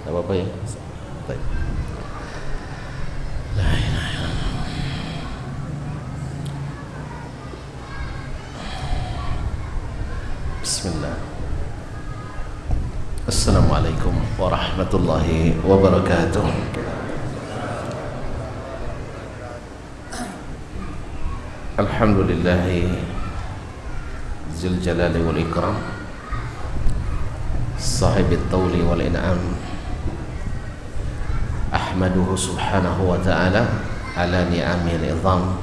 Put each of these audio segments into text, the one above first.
Tidak apa-apa ya. Baik. La ilaha illallah. Bismillah. Assalamualaikum warahmatullahi wabarakatuh. Alhamdulillahi Zul Jalali wal Ikram, Sahibit Tawli wal In'am. Ahmaduhu subhanahu wa ta'ala ala ni'amil idham,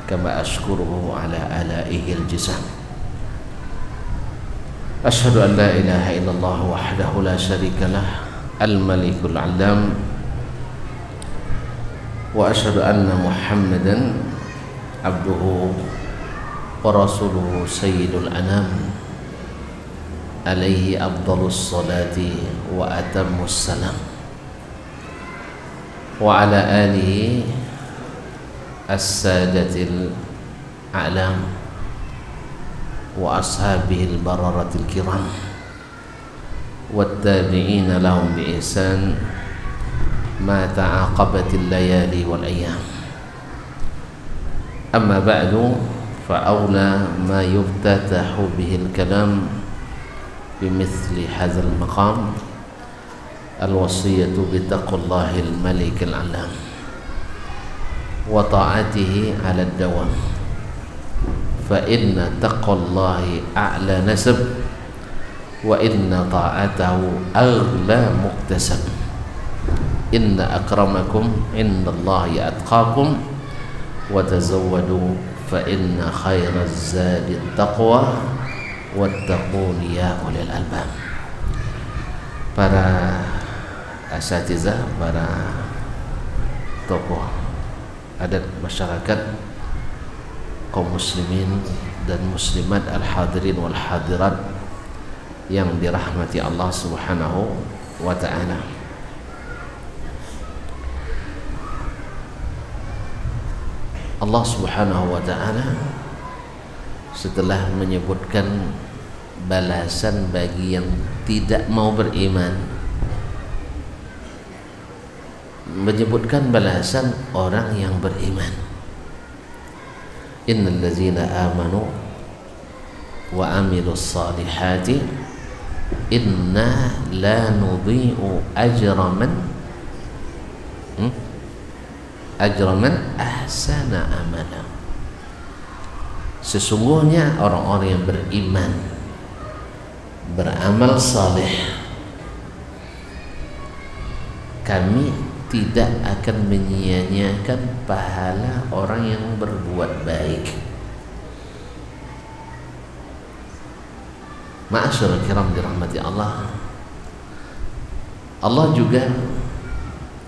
kama ashkuruhu ala alaihil jisam. Ashhadu an la ilaha illallah wahdahu la syarika lah, al-malikul alam, wa ashhadu anna Muhammadan abduhu wa rasuluhu sayyidul anam, alaihi afdalus salati wa atammus salam, wa ala alihi as-sadatil a'lam wa ashabihil bararatil kiram wattabi'ina lahum bi ihsan ma ta'aqabatil layali wal ayyam. Amma ba'du, fa awla ma yuftatahu bihil kalam bimithli hadzal maqam al-wasiyatu bittaqullahil malikil alam wa ta'atihi 'ala ad-dawam, fa inna taqwallahi a'la nasab wa inna ta'atahu aghla muktasab. Inna akramakum indallahi atqakum wa tazawwadu fa inna khairaz zadi taqwa wattaquni ya ulil albab. Para asatizah, para tokoh adat masyarakat, kaum muslimin dan muslimat, al-hadirin wal hadirat yang dirahmati Allah subhanahu wa ta'ala. Allah subhanahu wa ta'ala setelah menyebutkan balasan bagi yang tidak mau beriman, menyebutkan balasan orang yang beriman. Innal ladzina amanu wa amilus salihati inna la nudhi'u ajra man ahsana amala. Sesungguhnya orang-orang yang beriman, beramal saleh, kami tidak akan menyia-nyiakan pahala orang yang berbuat baik. Ma'asyiral kiram dirahmati Allah. Allah juga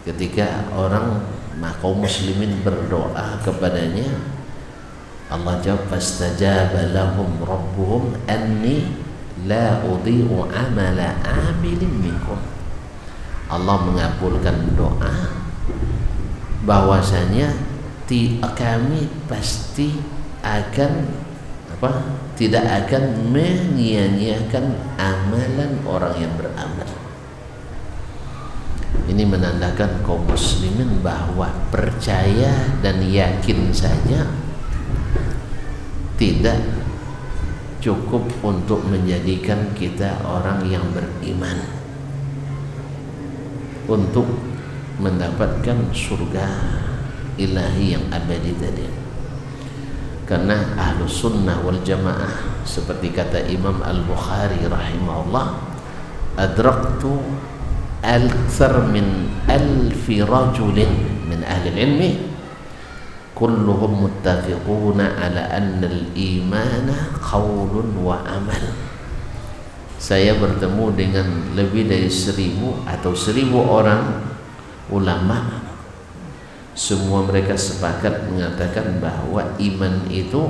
ketika orang kaum muslimin berdoa kepadanya, Allah jawab, fastajaba lahum rabbuhum anni la udhi'u amala amilin minkum. Allah mengabulkan doa bahwasanya kami pasti akan tidak akan menyia-nyiakan amalan orang yang beramal. Ini menandakan kaum muslimin bahwa percaya dan yakin saja tidak cukup untuk menjadikan kita orang yang beriman untuk mendapatkan surga ilahi yang abadi tadi. Karena ahlu sunnah wal jamaah, seperti kata Imam Al-Bukhari rahimahullah, adraktu akthar min alfi rajulin min ahli ilmi kulluhum muttafiquna ala anna al-imana qawlun wa amal. Saya bertemu dengan lebih dari 1000 atau 1000 orang ulama, semua mereka sepakat mengatakan bahwa iman itu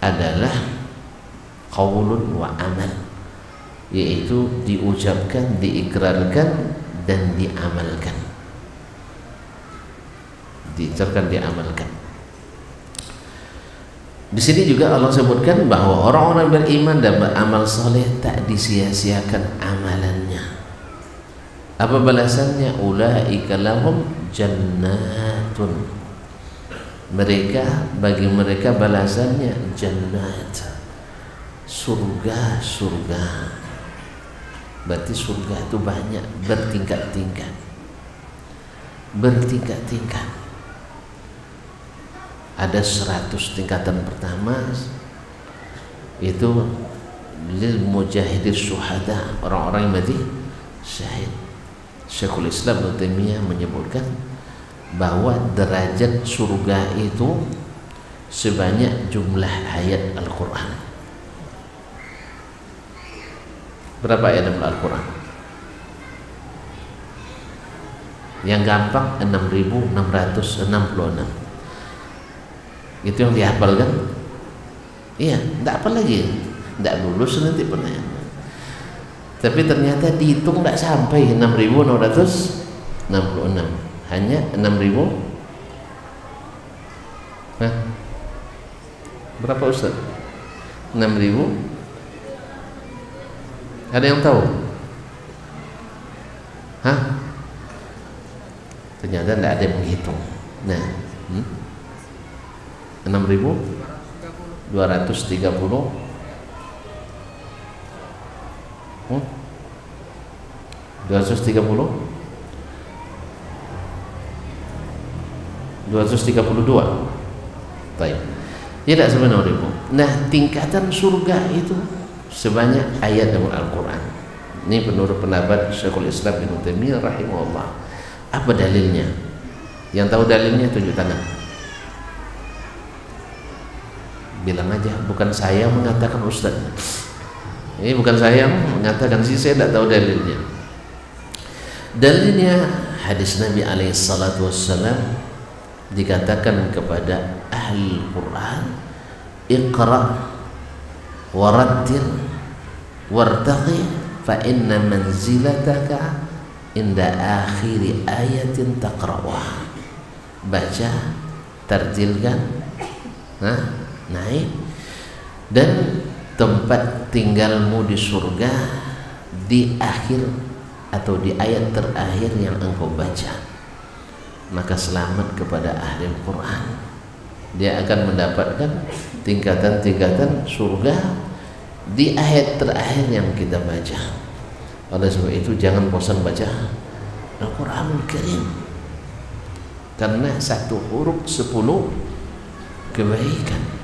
adalah qaulun wa amal, yaitu diucapkan, diikrarkan dan diamalkan. Diucapkan, diamalkan. Di sini juga Allah sebutkan bahwa orang-orang beriman dan beramal soleh tak disia-siakan amalannya. Apa balasannya? Ulaika lahum jannatun. Mereka, bagi mereka balasannya jannat, surga. Berarti surga itu banyak, bertingkat-tingkat. Ada 100 tingkatan pertama, itu lil mujahidin syuhada, orang-orang yang mati syahid. Syekhul Islam Ibnu Taimiyah menyebutkan bahwa derajat surga itu sebanyak jumlah ayat Al-Quran. Berapa ayat Al-Quran? Yang gampang 6.666. Itu yang dihafal kan? Iya, tidak apa lagi, tidak lulus nanti pertanyaan. Tapi ternyata dihitung tidak sampai 6.666, hanya 6.000. Hah? Berapa Ustaz? 6.000? Ada yang tahu? Hah? Ternyata tidak ada yang menghitung. Nah, 6.230. 232. Baik. Tidak sebenarnya. Nah, tingkatan surga itu sebanyak ayat dalam Al-Quran. Ini menurut pendapat Syekhul Islam Ibnu Taimiyah rahimahullah. Apa dalilnya? Yang tahu dalilnya tunjuk tangan. Bilang aja, bukan saya mengatakan Ustaz. Ini bukan saya mengatakan, sih saya tidak tahu dalilnya. Dalilnya hadis Nabi alaihi salatu wassalam, dikatakan kepada ahli Quran, iqra warattil wartaqi fa inna manzilataka inda akhiri ayatin taqra'uha. Baca, tartilkan, naik, dan tempat tinggalmu di surga di akhir atau di ayat terakhir yang engkau baca. Maka selamat kepada ahli Quran, dia akan mendapatkan tingkatan-tingkatan surga di ayat terakhir yang kita baca. Oleh sebab itu jangan bosan baca Al-Quranul Karim, karena satu huruf 10 kebaikan.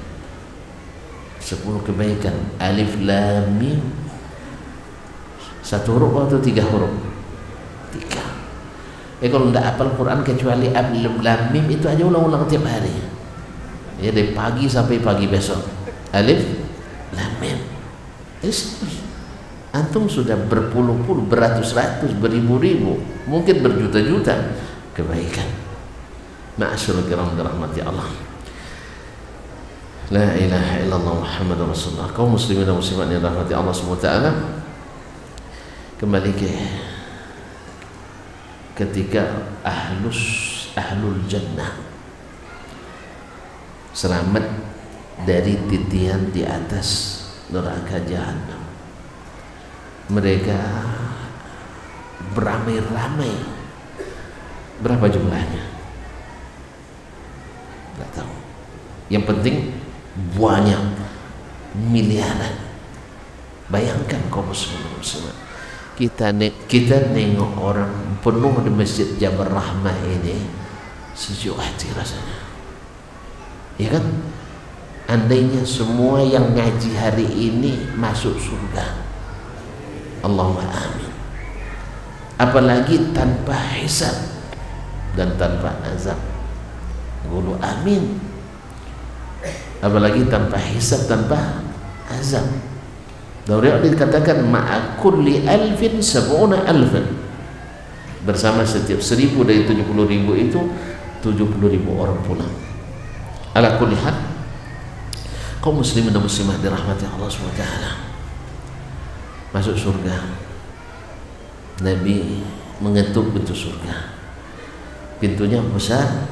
10 kebaikan. Alif lam mim, satu huruf atau 3 huruf? 3. Kalau tidak hafal Quran kecuali alif lam mim itu aja ulang-ulang tiap hari. Ya, dari pagi sampai pagi besok. Alif lam mim. Antum sudah berpuluh-puluh, beratus-ratus, beribu-ribu, mungkin berjuta-juta kebaikan. Ma'asyurul kiram dirahmati Allah. La ilaha illallah Muhammadur Rasulullah. Kaum muslimin dan muslimat yang dirahmati Allah SWT, kembali ketika ahlul jannah selamat dari titian di atas neraka jahanam, mereka beramai-ramai. Berapa jumlahnya? Tidak tahu. Yang penting banyak, miliaran. Bayangkan kaum muslimin, kita nengok orang penuh di Masjid Jabal Rahmah ini, sejuk hati rasanya, ya kan? Andainya semua yang ngaji hari ini masuk surga, Allahumma amin. Apalagi tanpa hisab dan tanpa azab, qulu amin. Apalagi tanpa hisab, tanpa azab. Dari dikatakan ma'a kulli alfin sab'una alfan, bersama setiap 1000 dari 70.000 itu 70.000 orang pulang. Ala kulli hal, kaum muslimin dan muslimah dirahmati Allah SWT, masuk surga. Nabi mengetuk pintu surga. Pintunya besar,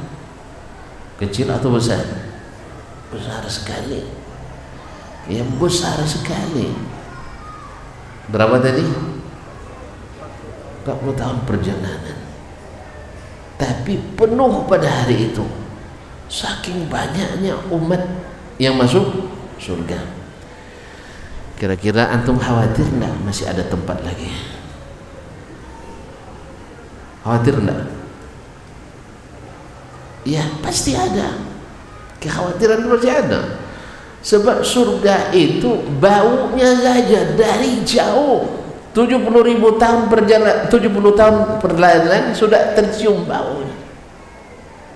kecil atau besar? Besar sekali. Yang besar sekali. Berapa tadi? 40 tahun perjalanan, tapi penuh pada hari itu, saking banyaknya umat yang masuk surga. Kira-kira antum khawatir enggak masih ada tempat lagi? Khawatir enggak? Ya pasti ada, kekhawatiran pasti ada. Sebab surga itu baunya saja dari jauh 70.000 tahun perjalanan, 70 tahun perjalanan sudah tercium baunya.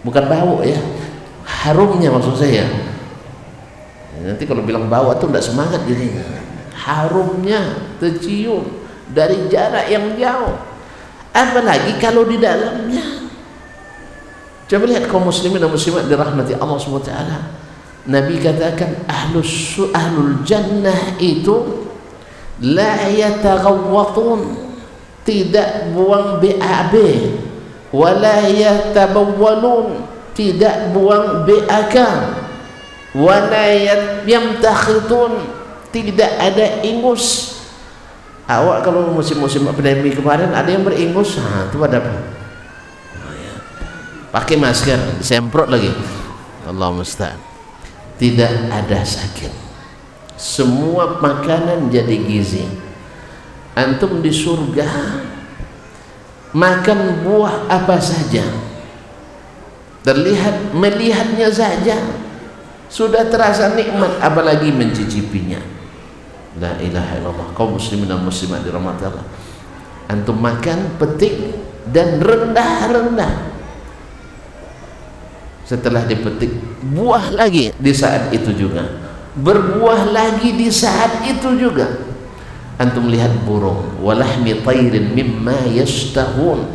Bukan bau ya, harumnya maksud saya. Nanti kalau bilang bau itu tidak semangat jadinya. Harumnya tercium dari jarak yang jauh, apalagi kalau di dalamnya. Coba lihat kaum muslimin dan muslimat dirahmati Allah SWT. Nabi katakan ahlul jannah itu la yataghawwatun, tidak buang BAB, wala yatabawwalun, tidak buang BAK, wala yamtakhitun, tidak ada ingus. Awak kalau musim-musim pandemi kemarin ada yang beringus, itu ada apa? Pakai masker, disemprot lagi. Allah musta'an. Tidak ada sakit. Semua makanan jadi gizi. Antum di surga makan buah apa saja, terlihat, melihatnya saja sudah terasa nikmat, apalagi mencicipinya. La ilaha illallah. Kaum muslimin dan muslimat dirahmati Allah, antum makan, petik dan rendah-rendah. Setelah dipetik, buah lagi di saat itu juga, berbuah lagi di saat itu juga. Antum lihat burung, walahmi tayrin mimma yashtahun.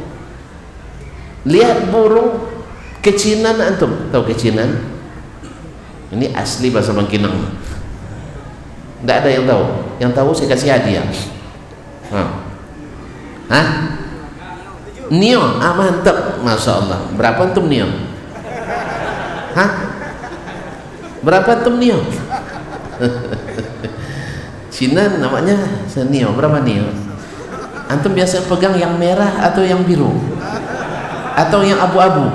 Lihat burung kecinan, antum tahu kecinan? Ini asli bahasa Bangkinang. Tidak ada yang tahu. Yang tahu saya kasih hadiah. Hah? Nio, mantap, masya Allah. Berapa antum nio? Hah? Berapa antum nio? Cina namanya nio. Berapa nio? Antum biasa pegang yang merah atau yang biru? Atau yang abu-abu?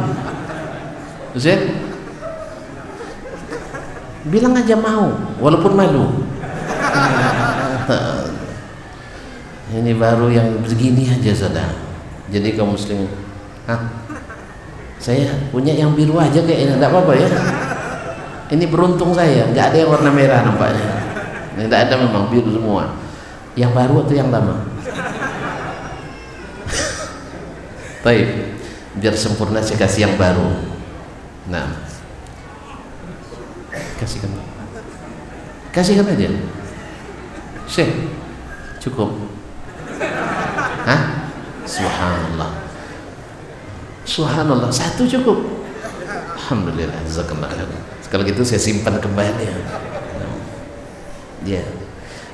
Ustaz? Bilang aja mau, walaupun malu. Ini baru yang begini aja saudara. Jadi kaum muslimin, saya punya yang biru aja kayaknya, tidak apa-apa ya. Ini beruntung saya, nggak ada yang warna merah nampaknya. Ini tidak ada, memang biru semua. Yang baru atau yang lama? Baik, biar sempurna saya kasih yang baru. Nah, kasihkan aja. Syekh, cukup. Hah? Subhanallah. Subhanallah, satu cukup. Alhamdulillah, jazakallah khair. Kalau gitu saya simpan kembali. Ya.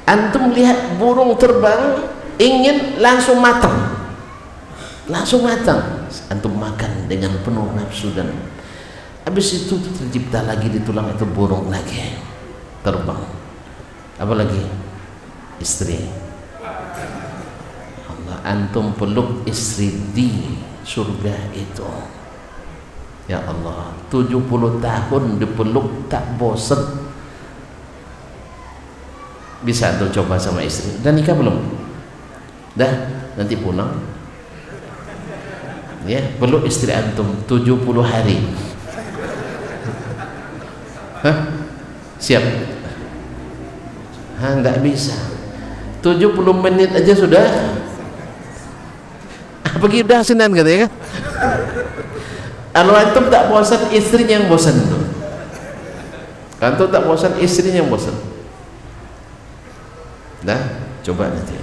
Antum lihat burung terbang, ingin langsung matang. Langsung matang. Antum makan dengan penuh nafsu, dan habis itu tercipta lagi di tulang itu burung lagi terbang. Apalagi istri. Allah, antum peluk istri di surga itu. Ya Allah, 70 tahun dipeluk tak bosan. Bisa antum coba sama istri. Dan nikah belum? Dah, nanti pulang. Ya, peluk istri antum 70 hari. Hah? Siap? Nggak bisa. 70 menit aja sudah. Pergi udah senang katanya kan? Kalau antum tak bosan, istrinya yang bosan itu. Antum tak bosan, istrinya yang bosan. Dah, coba nanti.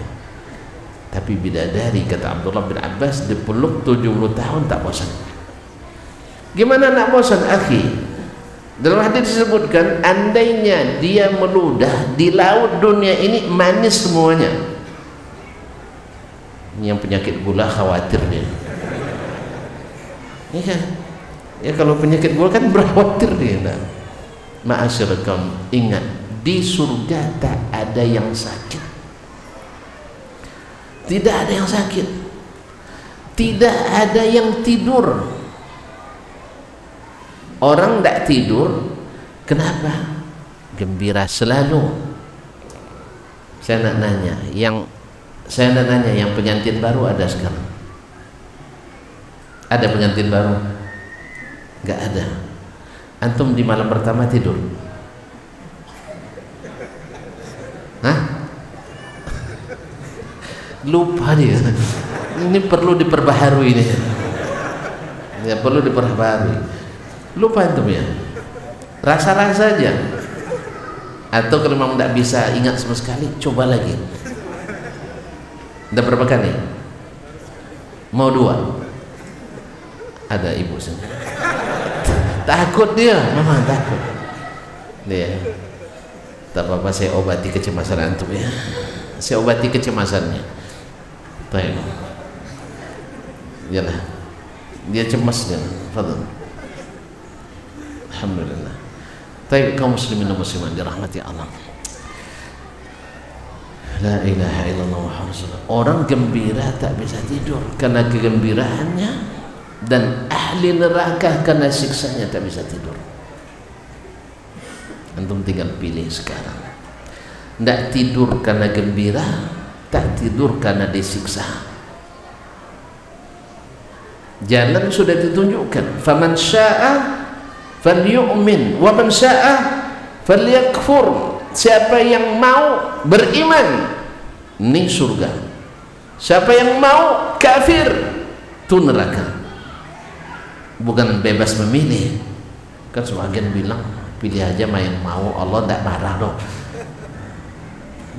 Tapi bidadari, kata Abdullah bin Abbas, dipeluk 70 tahun tak bosan. Gimana nak bosan, akhi? Dalam hadis disebutkan, andainya dia meludah di laut dunia ini manis semuanya. Ini yang penyakit gula khawatir dia. Ya kan? Ya kalau penyakit gula kan berkhawatir dia. Nah, ma'asyarakum, ingat, di surga tak ada yang sakit. Tidak ada yang sakit. Tidak ada yang tidur. Orang tidak tidur, kenapa? Gembira selalu. Saya nak nanya, yang pengantin baru ada sekarang? Ada pengantin baru? Enggak ada. Antum di malam pertama tidur? Hah? Lupa dia. Ini perlu diperbaharui ini. Ya, perlu diperbaharui. Lupa antum ya. Rasa-rasa aja. Atau kalau memang tidak bisa ingat sama sekali, coba lagi. Udah berapa kali? Mau 2? Ada ibu sini. Takut dia, mama takut. Dia. Tak apa-apa, saya obati kecemasan antum ya. Saya obati kecemasannya. Baik. Yalah. Dia cemas dia. Fadhil. Alhamdulillah. Baik, kaum muslimin dan muslimat dirahmati Allah. La ilaha illallah Muhammadur Rasulullah. Orang gembira tak bisa tidur karena kegembiraannya, dan ahli neraka karena siksanya tak bisa tidur. Antum tinggal pilih sekarang. Tidak tidur karena gembira, tak tidur karena disiksa. Jalan sudah ditunjukkan. Faman syaa falyu'min wa man syaa falyakfur. Siapa yang mau beriman, ini surga. Siapa yang mau kafir, itu neraka. Bukan bebas memilih. Kan sebagian bilang pilih aja main mau, Allah tidak marah loh.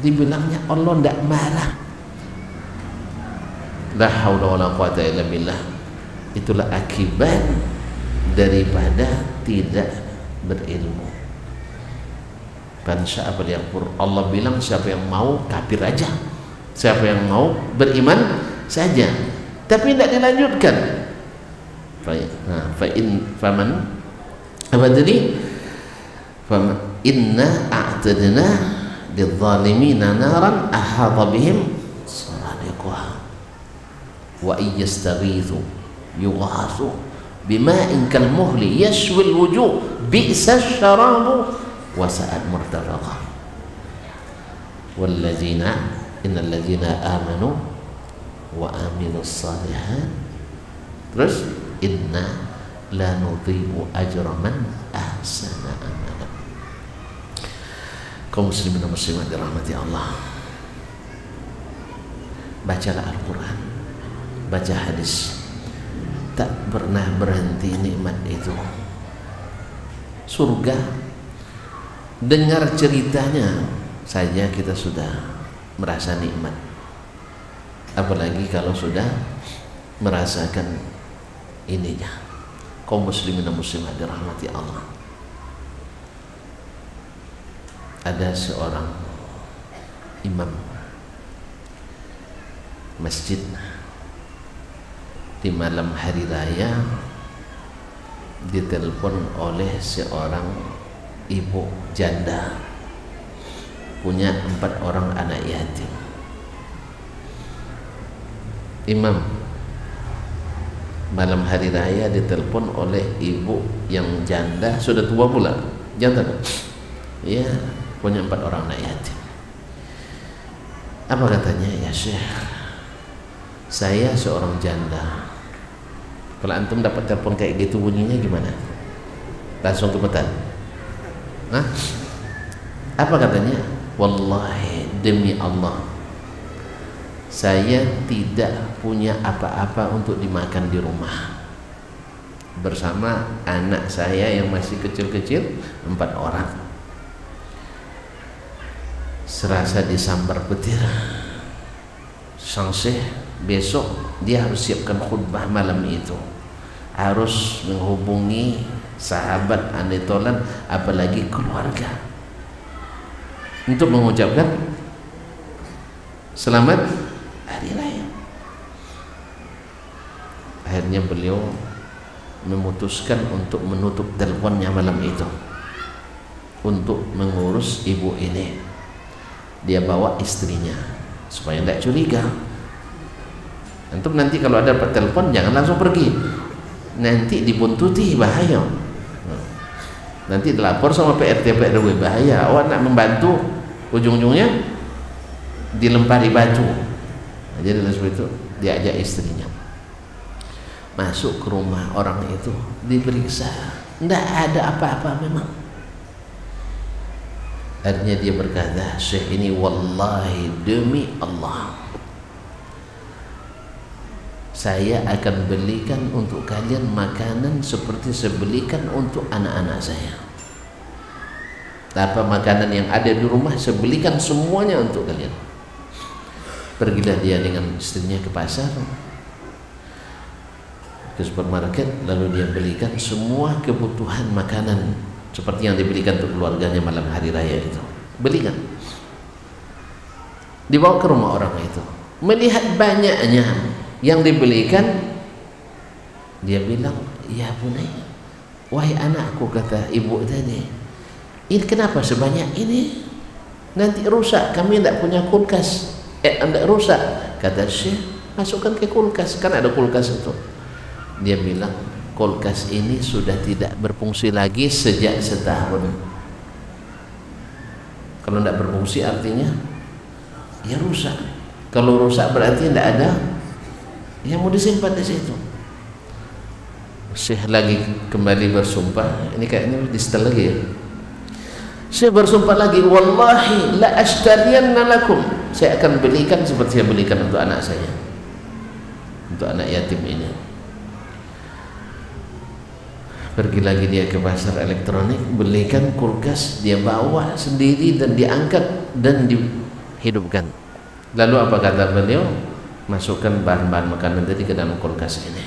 Dibilangnya Allah tidak marah. La haula wala quwata illa billah. Itulah akibat daripada tidak berilmu. Bansa apa yang Allah bilang siapa yang mau kafir aja, siapa yang mau beriman saja, tapi tidak dilanjutkan. Faman apa tadi? Inna a'tadna lidh-dhalimina naran ahata bihim saradiquha wa iyastaghithu yughathu bima'in kalmuhli yashwi al-wujuh bi'sa asy-syarabu wa sa'at murtafaqa innal ladzina amanu wa amilus shalihat. Terus inna la nudhi'u ajra man ahsana amala. Kaum muslimin dan muslimat dirahmati Allah, bacalah Al-Quran, baca hadis, tak pernah berhenti nikmat itu. Surga, dengar ceritanya saja kita sudah merasa nikmat, apalagi kalau sudah merasakan ininya. Kaum muslimin dan muslimat dirahmati Allah, ada seorang imam masjid di malam hari raya ditelepon oleh seorang ibu janda punya 4 orang anak yatim. Imam malam hari raya ditelepon oleh ibu yang janda, sudah tua pula, janda ya, punya 4 orang anak yatim. Apa katanya? Ya Syekh, saya seorang janda. Kalau antum dapat telepon kayak gitu bunyinya gimana? Langsung gemetar? Hah? Apa katanya? Wallahi, demi Allah, saya tidak punya apa-apa untuk dimakan di rumah bersama anak saya yang masih kecil-kecil 4 orang. Serasa disambar petir. Sang Syekh besok dia harus siapkan khutbah malam itu, harus menghubungi sahabat anetolan apalagi keluarga untuk mengucapkan selamat hari raya. Akhirnya beliau memutuskan untuk menutup teleponnya malam itu untuk mengurus ibu ini. Dia bawa istrinya supaya tidak curiga. Antum nanti kalau ada telepon jangan langsung pergi, nanti dibuntuti, bahaya. Nanti dilapor sama PRT PRW, bahaya. Awak nak membantu, ujung-ujungnya dilempari batu. Nah, jadi seperti itu, diajak istrinya masuk ke rumah orang itu, diperiksa, tidak ada apa-apa memang. Akhirnya dia berkata, Syekh ini wallahi demi Allah, saya akan belikan untuk kalian makanan seperti saya belikan untuk anak-anak saya. Apa makanan yang ada di rumah saya belikan semuanya untuk kalian. Pergilah dia dengan istrinya ke pasar, ke supermarket, lalu dia belikan semua kebutuhan makanan seperti yang dibelikan untuk keluarganya malam hari raya itu. Belikan, dibawa ke rumah orang itu. Melihat banyaknya yang dibelikan, dia bilang, ya bunai, wahai anakku, kata ibu tadi, ini kenapa sebanyak ini? Nanti rusak, kami tidak punya kulkas. Tidak rusak, kata Syekh, masukkan ke kulkas, kan ada kulkas itu. Dia bilang, kulkas ini sudah tidak berfungsi lagi sejak setahun. Kalau tidak berfungsi artinya ya rusak. Kalau rusak berarti tidak ada yang mau disimpan di situ. Syekh lagi kembali bersumpah, ini kayaknya di setel lagi ya. Syekh bersumpah lagi, wallahi la ashtariyanna lakum, saya akan belikan seperti saya belikan untuk anak saya, untuk anak yatim ini. Pergi lagi dia ke pasar elektronik, belikan kulkas, dia bawa sendiri dan diangkat dan dihidupkan. Lalu apa kata beliau? Masukkan bahan-bahan makanan tadi ke dalam kulkas ini.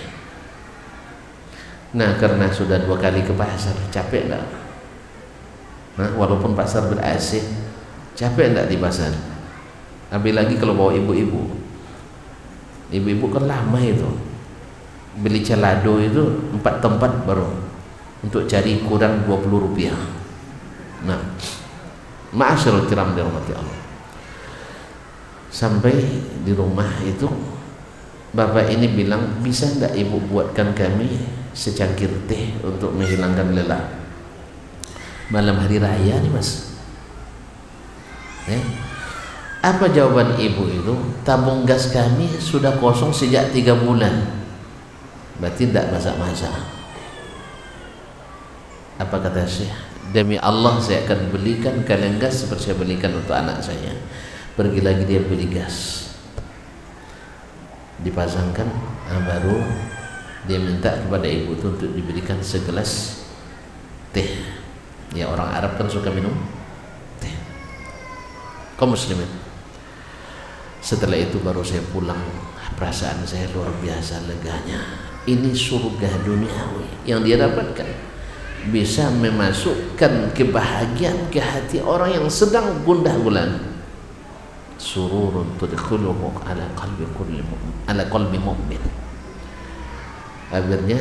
Nah, karena sudah 2 kali ke pasar, capek enggak? Nah, walaupun pasar ber-AC, capek enggak di pasar? Ambil lagi kalau bawa ibu-ibu. Ibu-ibu kan lama itu. Beli celado itu 4 tempat baru untuk cari kurang 20 rupiah. Nah, ma'asyarul kiram dirahmati Allah. Sampai di rumah itu, bapak ini bilang, bisa enggak ibu buatkan kami secangkir teh untuk menghilangkan lelah malam hari raya nih mas. Apa jawaban ibu itu? Tabung gas kami sudah kosong sejak 3 bulan. Berarti tidak masak-masak. Apa kata Syekh? Demi Allah saya akan belikan kalian gas seperti saya belikan untuk anak saya. Pergi lagi dia beli gas, dipasangkan, baru dia minta kepada ibu itu untuk diberikan segelas teh. Ya, orang Arab kan suka minum teh. Kaum muslimin, setelah itu baru saya pulang, perasaan saya luar biasa leganya. Ini surga duniawi yang dia dapatkan, bisa memasukkan kebahagiaan ke hati orang yang sedang gundah gulana. Sururun tudkhuluhu ala qalbi kulli mu'min, ala qalbi mu'min. Akhirnya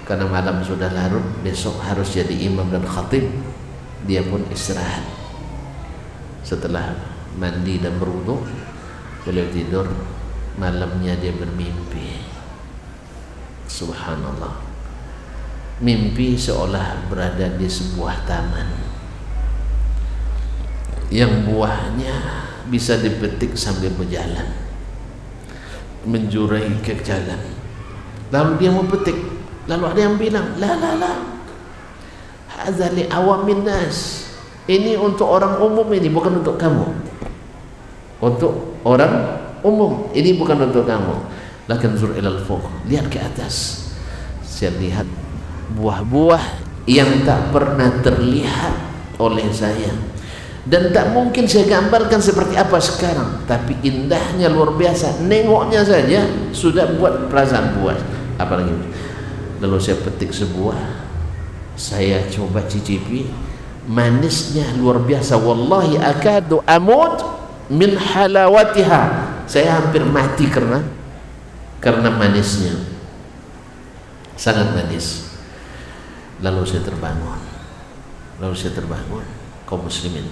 karena malam sudah larut, besok harus jadi imam dan khatib, dia pun istirahat. Setelah mandi dan berwudu, beliau tidur. Malamnya dia bermimpi, subhanallah, mimpi seolah berada di sebuah taman yang buahnya bisa dipetik sambil berjalan, menjurai ke jalan. Lalu dia mau petik, lalu ada yang bilang, la hadza li awamin nas, ini untuk orang umum, ini bukan untuk kamu. Untuk orang umum, ini bukan untuk kamu. Lakin zur ilal fuq, lihat ke atas. Saya lihat buah-buah yang tak pernah terlihat oleh saya, dan tak mungkin saya gambarkan seperti apa sekarang, tapi indahnya luar biasa. Nengoknya saja sudah buat perasaan puas, apalagi. Lalu saya petik sebuah, saya coba cicipi, manisnya luar biasa. Wallahi akadu amut min halawatiha, saya hampir mati karena manisnya, sangat manis. Lalu saya terbangun, kaum muslimin.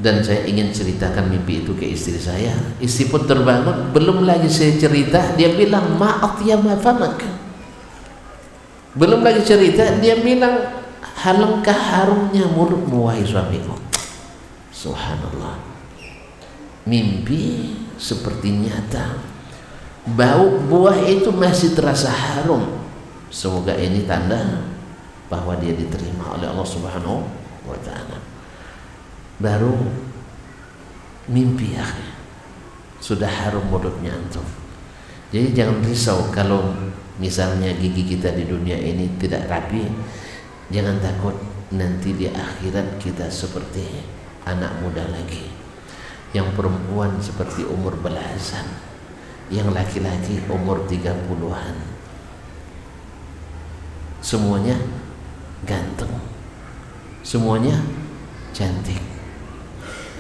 dan saya ingin ceritakan mimpi itu ke istri saya. Istri pun terbangun, belum lagi saya cerita dia bilang ma'atyama famak. Belum lagi cerita dia bilang alangkah harumnya mulutmu wahai suamiku. Subhanallah, mimpi seperti nyata. Bau buah itu masih terasa harum. Semoga ini tanda bahwa dia diterima oleh Allah Subhanahu wa ta'ala. Baru mimpi akhir sudah harum mulutnya antum. Jadi jangan risau kalau misalnya gigi kita di dunia ini tidak rapi. Jangan takut, nanti di akhirat kita seperti anak muda lagi. Yang perempuan seperti umur belasan, yang laki-laki umur 30-an. Semuanya ganteng, semuanya cantik.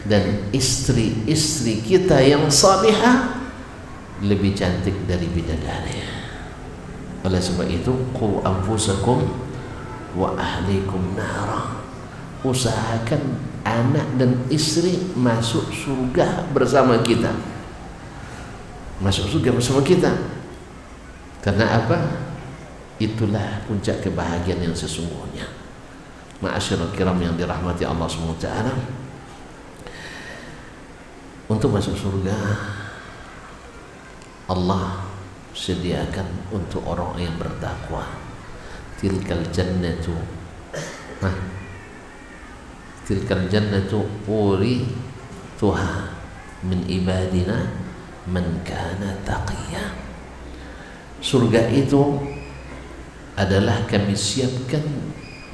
Dan istri-istri kita yang salihah lebih cantik dari bidadari. Oleh sebab itu, qu anfusakum wa ahlikum nara. Usahakan anak dan istri masuk surga bersama kita. Masuk surga bersama kita. Karena apa? Itulah puncak kebahagiaan yang sesungguhnya. Ma'asyiral kiram yang dirahmati Allah SWT, untuk masuk surga Allah sediakan untuk orang yang bertakwa. Tilkal jannatu uri tuha min ibadina man kana taqiyya. Surga itu adalah kami siapkan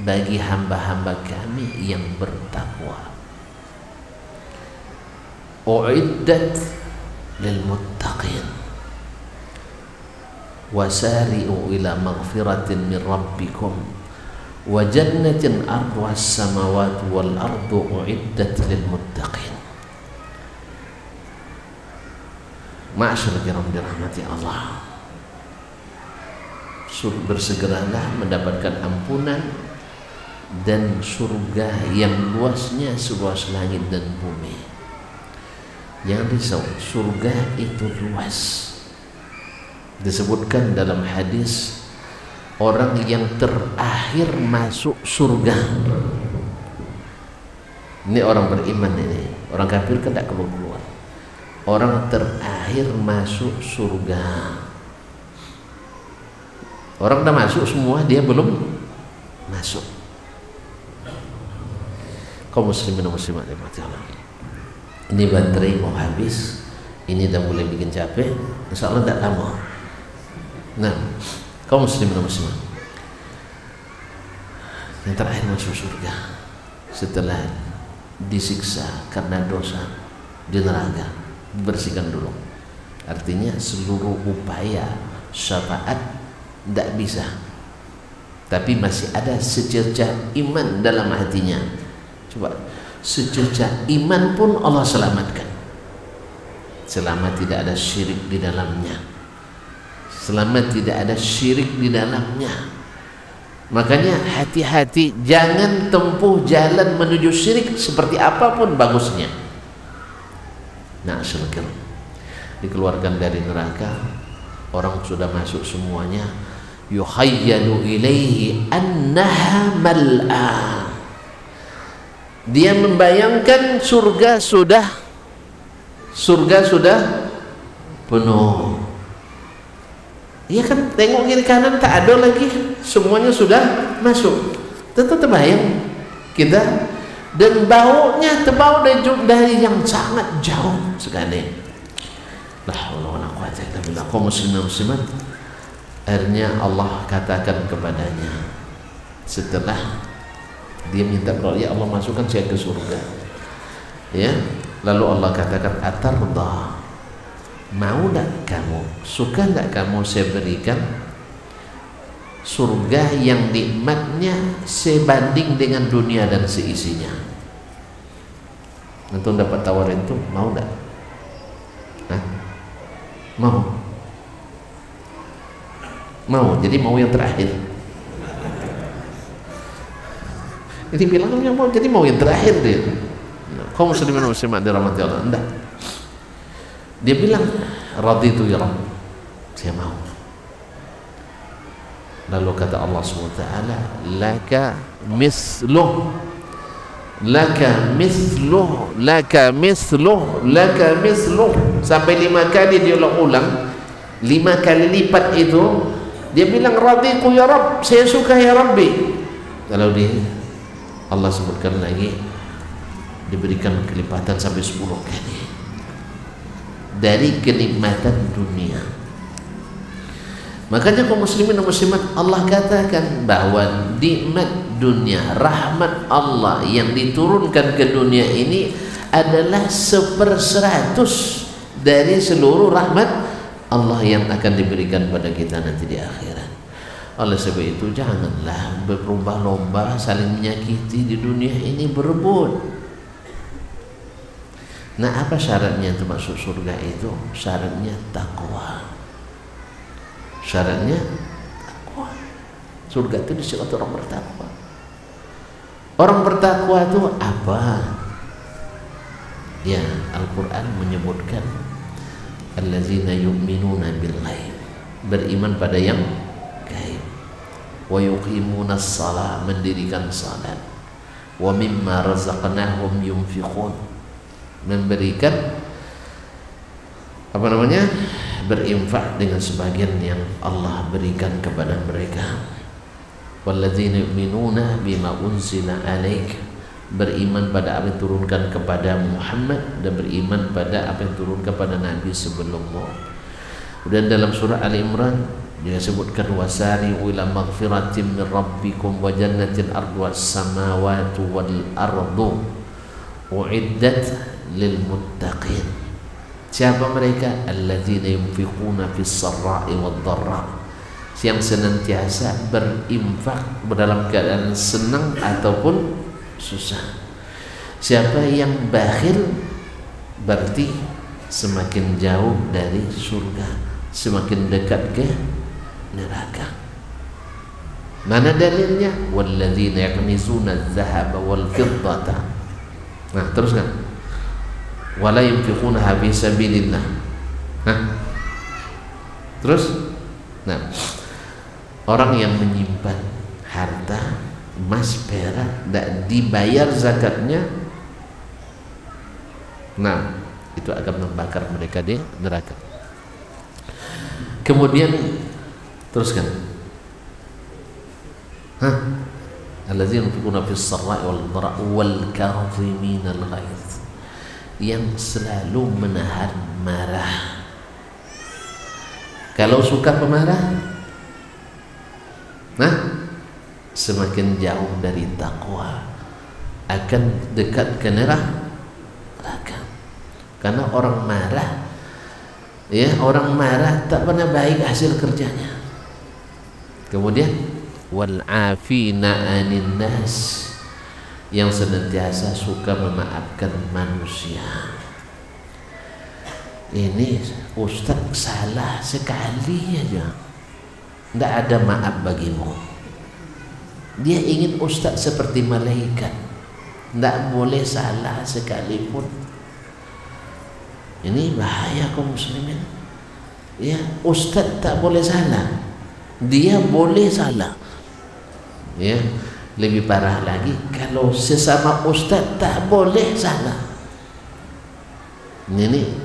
bagi hamba-hamba kami yang bertakwa. Uiddat lil muttaqin wasari'u ila maghfiratin min rabbikum wa jannatin arduha as-samawati wal ardu uiddat lil muttaqin. Ma'asyiral kiram dirahmati Allah, bersegeralah mendapatkan ampunan dan surga yang luasnya seluas langit dan bumi. Jangan risau, surga itu luas. Disebutkan dalam hadis, orang yang terakhir masuk surga, ini orang beriman ini, orang kafir kan tidak keluar. Orang terakhir masuk surga. Orang dah masuk semua, dia belum masuk. Kaum muslimin dan muslimat dirahmati Allah, ini baterai mau habis, ini dah mulai bikin capek, insya Allah tak lama. Nah, kaum muslimin dan muslimat, yang terakhir masuk surga setelah disiksa karena dosa di neraka, bersihkan dulu. Artinya seluruh upaya syafaat tidak bisa, tapi masih ada secercah iman dalam hatinya. Coba, secercah iman pun Allah selamatkan selama tidak ada syirik di dalamnya, selama tidak ada syirik di dalamnya. Makanya hati-hati, jangan tempuh jalan menuju syirik seperti apapun bagusnya. Nah, syukur dikeluarkan dari neraka, orang sudah masuk semuanya. Yukhayyalu ilaihi annaha mal'a. Dia membayangkan surga sudah penuh. Iya kan, tengok kiri kanan tak ada lagi, semuanya sudah masuk. Tentu terbayang kita, dan baunya terbau dari yang sangat jauh sekali. La haula wala quwwata illa billah. Kaum muslimin muslimat, akhirnya Allah katakan kepadanya setelah dia minta berdoa, ya Allah masukkan saya ke surga, ya. Lalu Allah katakan, atarda, mau tak kamu, suka tak kamu saya berikan surga yang nikmatnya sebanding dengan dunia dan seisinya. Antum dapat tawaran itu, mau tak? Mau, jadi mau yang terakhir. Ini bilangnya mau, jadi mau yang terakhir dia. Kaum muslimin dan muslimat dirahmati Allah, enggak. Dia bilang, raditu ya Rabb, saya mau. Lalu kata Allah SWT, laka misluh, laka misluh, laka misluh, laka misluh, sampai 5 kali dia ulang, 5 kali lipat itu. Dia bilang, radiku ya Rabb, saya suka ya Rabbi. Kalau Allah sebutkan lagi, diberikan kelipatan sampai 10 kali dari kenikmatan dunia. Makanya kaum muslimin dan muslimat, Allah katakan bahwa nikmat dunia, rahmat Allah yang diturunkan ke dunia ini adalah 1/100 dari seluruh rahmat Allah yang akan diberikan pada kita nanti di akhirat. Oleh sebab itu janganlah berlomba-lomba saling menyakiti di dunia ini, berebut. Nah, apa syaratnya untuk masuk surga itu? Syaratnya takwa. Syaratnya takwa. Surga itu disebut orang bertakwa. Orang bertakwa itu apa? Ya, Al-Quran menyebutkan allazina yu'minuna bil ghaib, beriman pada yang gaib, wa yuqimuna shalah, mendirikan salat, wa mimma razaqnahum yunfiqun, memberikan berinfak dengan sebagian yang Allah berikan kepada mereka. Walladzina yu'minuna bima unzila alaik, beriman pada apa yang turunkan kepada Muhammad dan beriman pada apa yang turun kepada Nabi sebelummu. Dan dalam surah Ali Imran dia sebutkan, wasari'u ila maghfiratin min rabbikum wa jannatin arduha as-samawati wal ardu uiddat lil muttaqin. Siapa mereka? Alladzina yunfiquna fis sarra'i wad dharra, yang senantiasa berinfak dalam keadaan senang ataupun susah. Siapa yang bakhil berarti semakin jauh dari surga, semakin dekat ke neraka. Mana dalilnya? Walladzina yaknizuna adh-dhahaba wal fiddata. Nah, teruskan. Wala yunfiqunaha fi sabilillah. Terus, nah, orang yang menyimpan harta emas perak tidak dibayar zakatnya, nah itu akan membakar mereka di neraka. Kemudian teruskan, alladzina yunfiquna fis sarra'i wal dharra'i wal kadhimina al ghaidh, yang selalu menahan marah. Kalau suka pemarah, nah semakin jauh dari takwa, akan dekat ke neraka. Karena orang marah, ya, orang marah tak pernah baik hasil kerjanya. Kemudian wal afina anin nas, yang senantiasa suka memaafkan manusia. Ini Ustaz salah sekali aja, tidak ada maaf bagimu. Dia ingin Ustaz seperti malaikat, tidak boleh salah sekalipun. Ini bahaya kaum muslimin. Ya, Ustaz tak boleh salah, dia boleh salah. Ya, lebih parah lagi kalau sesama Ustaz tak boleh salah. Ini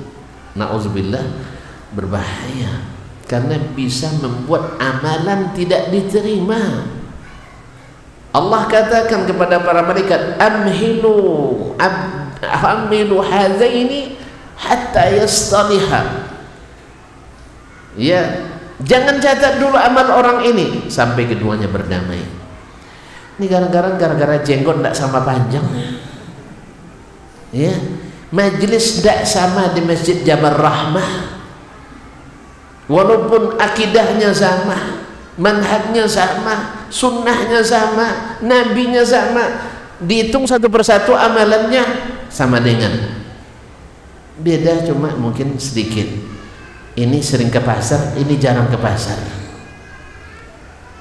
na'udzubillah berbahaya, karena bisa membuat amalan tidak diterima. Allah katakan kepada para malaikat, amhilu hadzaini hatta yastaliha. Ya, jangan catat dulu amal orang ini sampai keduanya berdamai. Ini gara-gara jenggot tidak sama panjangnya. Ya, majlis tidak sama di Masjid Jabal Rahmah, walaupun akidahnya sama, manhajnya sama, sunnahnya sama, nabinya sama, dihitung satu persatu amalannya sama dengan. Beda cuma mungkin sedikit. Ini sering ke pasar, ini jarang ke pasar.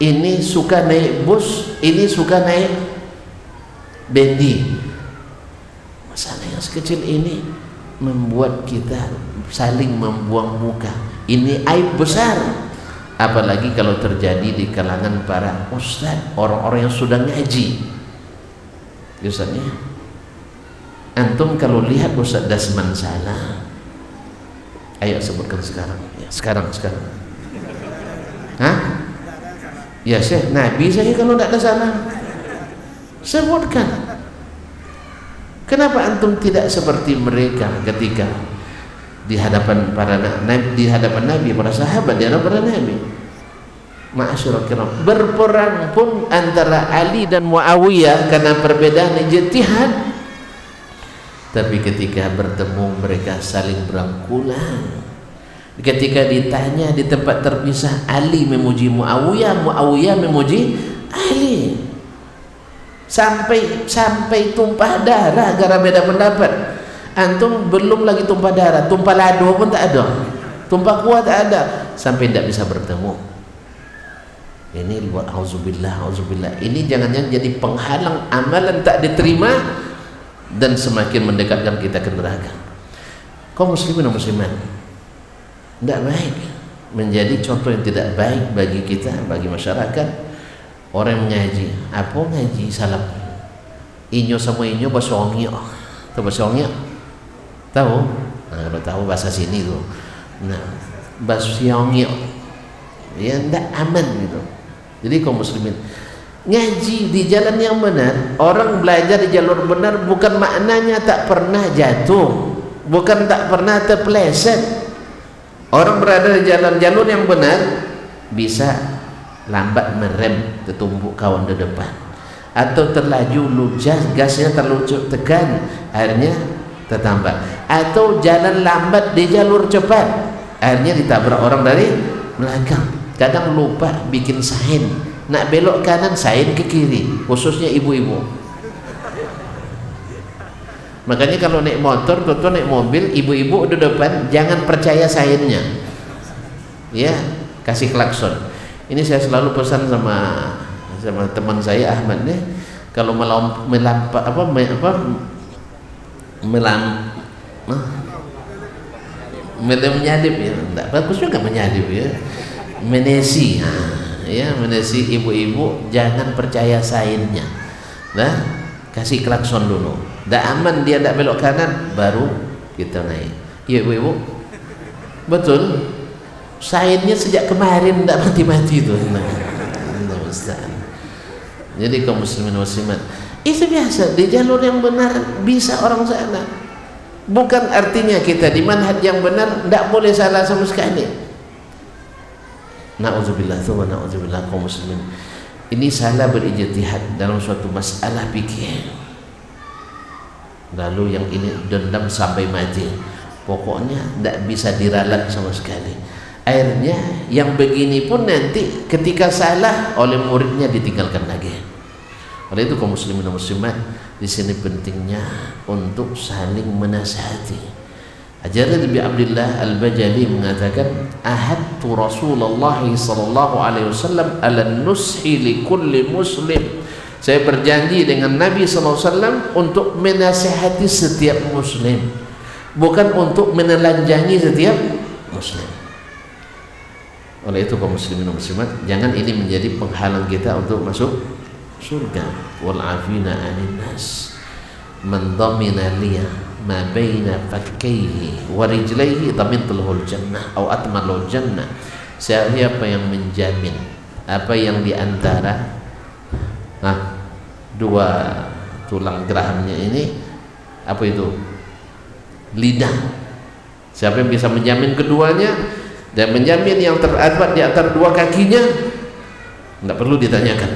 Ini suka naik bus, ini suka naik bendi. Masalahnya sekecil ini membuat kita saling membuang muka. Ini aib besar, apalagi kalau terjadi di kalangan para ustaz, orang-orang yang sudah ngaji. Ustaznya, antum kalau lihat Ustaz Dasman salah, ayo sebutkan sekarang, ya, sekarang. Hah? Ya Syekh, Nabi saya kalau tidak ada salah, sebutkan. Kenapa antum tidak seperti mereka ketika di hadapan para nabi, di hadapan Nabi, para sahabat, di hadapan para Nabi? Ma'asyiral kiram, berperang pun antara Ali dan Muawiyah karena perbedaan ijtihad, tapi ketika bertemu mereka saling berangkulan. Ketika ditanya di tempat terpisah, Ali memuji Muawiyah, Muawiyah memuji Ali, sampai tumpah darah gara beda pendapat. Antum belum lagi tumpah darah, tumpah lado pun tak ada, tumpah kuat tak ada, sampai tidak bisa bertemu. Ini buat auzubillah. Ini jangan-jangan jadi penghalang amalan tak diterima dan semakin mendekatkan kita ke neraka. Kaum muslimin dan muslimat, tidak baik, menjadi contoh yang tidak baik bagi kita, bagi masyarakat. Orang yang mengaji, apa ngaji salam inyo sama inyo bahasa ongyo, tahu bahasa ongyo? Tahu? Nah, kalau tahu bahasa sini tuh, nah bahasa ongyo ya tidak aman gitu. Jadi kaum muslimin, ngaji di jalan yang benar, orang belajar di jalur benar bukan maknanya tak pernah jatuh, bukan tak pernah terpeleset. Orang berada di jalur yang benar bisa lambat merem tertumbuk kawan di depan, atau terlaju lujas, gasnya terlalu tekan akhirnya tertambat, atau jalan lambat di jalur cepat akhirnya ditabrak orang dari belakang. Kadang lupa bikin sain, nak belok kanan sain ke kiri, khususnya ibu-ibu. Makanya kalau naik motor, atau naik mobil, ibu-ibu di depan jangan percaya sainnya, ya, kasih klakson. Ini saya selalu pesan sama teman saya Ahmad nih, kalau menyadip ya, enggak bagus juga menyadip ya, menesi, ya, menesi ibu-ibu jangan percaya sainnya, nah kasih klakson dulu, dah aman dia tak belok kanan baru kita naik. Ya ibu-ibu, betul, sainnya sejak kemarin tak mati-mati itu. Jadi kaum muslimin muslimat, itu biasa di jalur yang benar bisa orang sana. Bukan artinya kita di manhaj yang benar tidak boleh salah sama sekali. Na'udzubillah, thumma na'udzubillah kaum muslimin. Ini salah berijtihad dalam suatu masalah fikih, lalu yang ini dendam sampai mati, pokoknya tidak bisa diralat sama sekali. Akhirnya yang begini pun nanti ketika salah oleh muridnya ditinggalkan lagi. Oleh itu kaum muslimin dan muslimat, di sini pentingnya untuk saling menasihati. Ajaran Nabi Abdullah Al-Bajali mengatakan, ahadtu Rasulullah sallallahu alaihi wasallam ala nushi li kulli muslim. Saya berjanji dengan Nabi sallallahu alaihi wasallam untuk menasihati setiap muslim, bukan untuk menelanjangi setiap muslim. Oleh itu kaum muslimin dan muslimat, jangan ini menjadi penghalang kita untuk masuk surga. Wal afina 'anil nas man dhamina liya ma baina fakkaihi wa rijlaihi dhamintuhul jannah atau atmalul jannah. Siapa yang menjamin apa yang di antara dua tulang gerahamnya ini, apa itu? Lidah. Siapa yang bisa menjamin keduanya dan menjamin yang terdapat di antara dua kakinya, tidak perlu ditanyakan.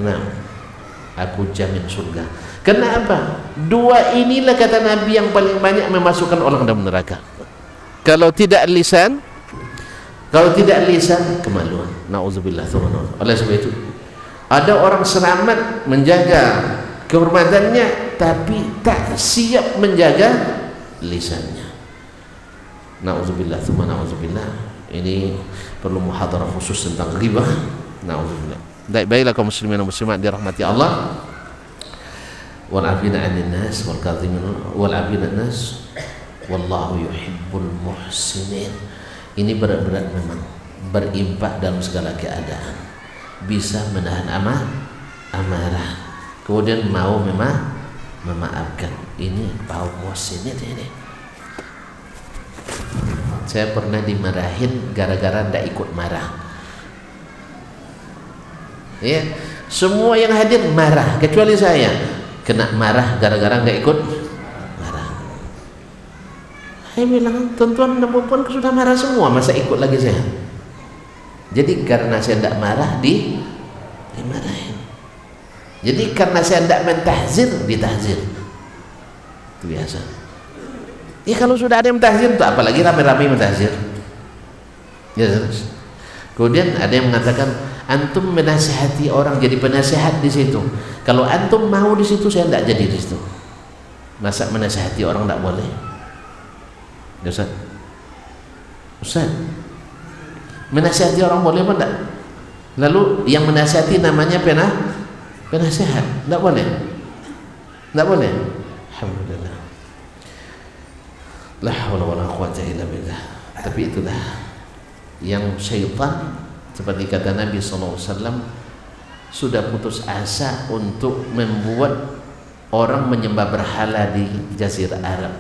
Nah, aku jamin surga. Kenapa? Dua inilah kata Nabi yang paling banyak memasukkan orang dalam neraka. Kalau tidak lisan kemaluan. Nauzubillah. Oleh sebab itu ada orang selamat menjaga kehormatannya tapi tak siap menjaga lisannya. Nauzubillah. Ini perlu muhadarah khusus tentang ghibah. Nauzubillah. Baiklah kaum muslimin dan muslimat dirahmati Allah. wal 'afina 'anil nas wal kadhimin wal 'afina 'an-nas wallahu yuhibbul muhsinin. Ini berat-berat memang, berinfak dalam segala keadaan, bisa menahan amarah, kemudian mau memaafkan. Ini kaum muhsinin ini. Saya pernah dimarahin gara-gara ndak ikut marah. Ya, semua yang hadir marah kecuali saya. Kena marah gara-gara nggak ikut marah. Saya bilang, tuan-tuan dan puan sudah marah semua, masa ikut lagi saya? Jadi karena saya tidak marah dimarahin. Jadi karena saya tidak mentahzir, ditahzir. Itu biasa. Ya kalau sudah ada yang mentahzir, itu apalagi rame-rame mentahzir. Ya, terus. Kemudian ada yang mengatakan, antum menasihati orang jadi penasihat di situ. Kalau antum mau di situ, saya tidak jadi di situ. Masa menasihati orang tidak boleh? Ya Ustaz. Ustaz, menasihati orang boleh apa tidak? Lalu yang menasihati namanya penasihat, tidak boleh? Tidak boleh? Alhamdulillah. La haula wala quwwata illa billah. Tapi itulah yang syaitan, seperti kata Nabi SAW, sudah putus asa untuk membuat orang menyembah berhala di Jazirah Arab,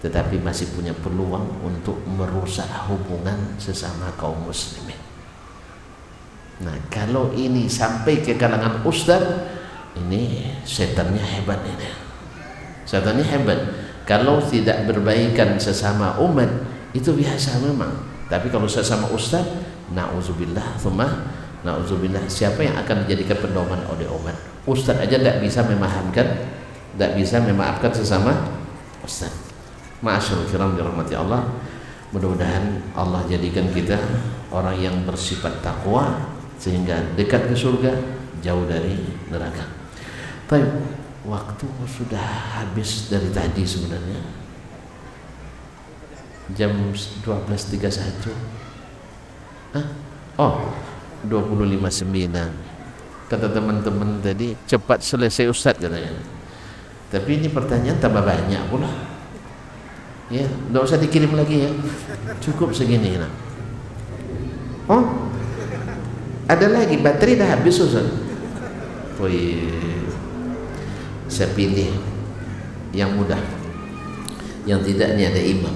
tetapi masih punya peluang untuk merusak hubungan sesama kaum muslimin. Nah, kalau ini sampai ke kalangan ustaz, ini setannya hebat ini. Setannya hebat. Kalau tidak berbaikan sesama umat itu biasa memang. Tapi kalau sesama ustaz, na'udzubillah, thumma na'udzubillah, siapa yang akan dijadikan pedoman oleh umat? Ustaz aja tidak bisa memahamkan, tidak bisa memaafkan sesama ustaz. Ma'asyiral kiram dirahmati Allah. Mudah-mudahan Allah jadikan kita orang yang bersifat takwa sehingga dekat ke surga, jauh dari neraka. Baik, waktu sudah habis dari tadi sebenarnya. Jam 12.31. Hah? Oh, 25.9. Kata teman-teman tadi cepat selesai Ustaz katanya. Tapi ini pertanyaan tambah banyak pula. Ya, tidak usah dikirim lagi ya. Cukup segini nah. Oh, ada lagi, baterai dah habis Ustaz. Wih, saya pilih yang mudah, yang tidak ini ada imam.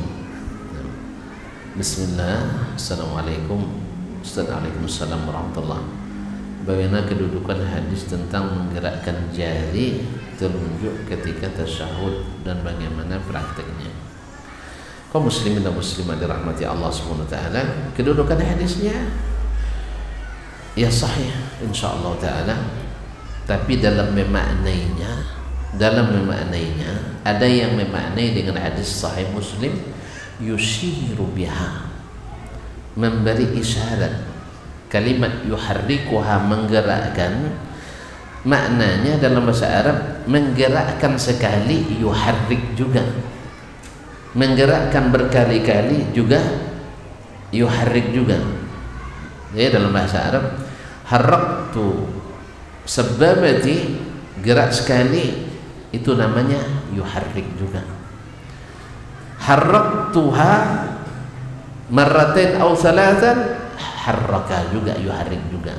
Bismillah. Assalamualaikum. Waalaikumsalam warahmatullahi. Bagaimana kedudukan hadis tentang menggerakkan jari telunjuk ketika tasyahud dan bagaimana prakteknya? Kaum muslimin dan muslimat dirahmati Allah Subhanahu wa taala, kedudukan hadisnya ya sahih insyaallah taala, tapi dalam memaknainya ada yang memaknai dengan hadis sahih Muslim yushiru biha, memberi isyarat. Kalimat yuharrikuha, menggerakkan, maknanya dalam bahasa Arab menggerakkan sekali, yuharrik juga, menggerakkan berkali-kali juga, yuharrik juga. Jadi dalam bahasa Arab haraktu sebabati, gerak sekali, itu namanya yuharrik juga. Haraktuha marratain aw thalathan, harraka juga, yuharrik juga.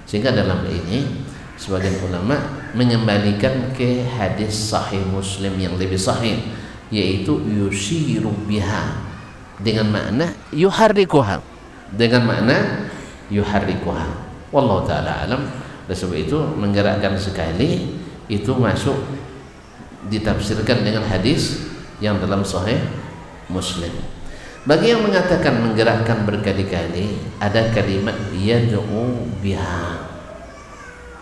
Sehingga dalam ini sebagian ulama mengembalikan ke hadis sahih Muslim yang lebih sahih, yaitu yushiru biha dengan makna yuharrikuha, dengan makna yuharrikuha. Wallahu taala alam. Oleh sebab itu menggerakkan sekali itu masuk ditafsirkan dengan hadis yang dalam sahih Muslim. Bagi yang mengatakan menggerakkan berkali-kali, ada kalimat yad'u biha,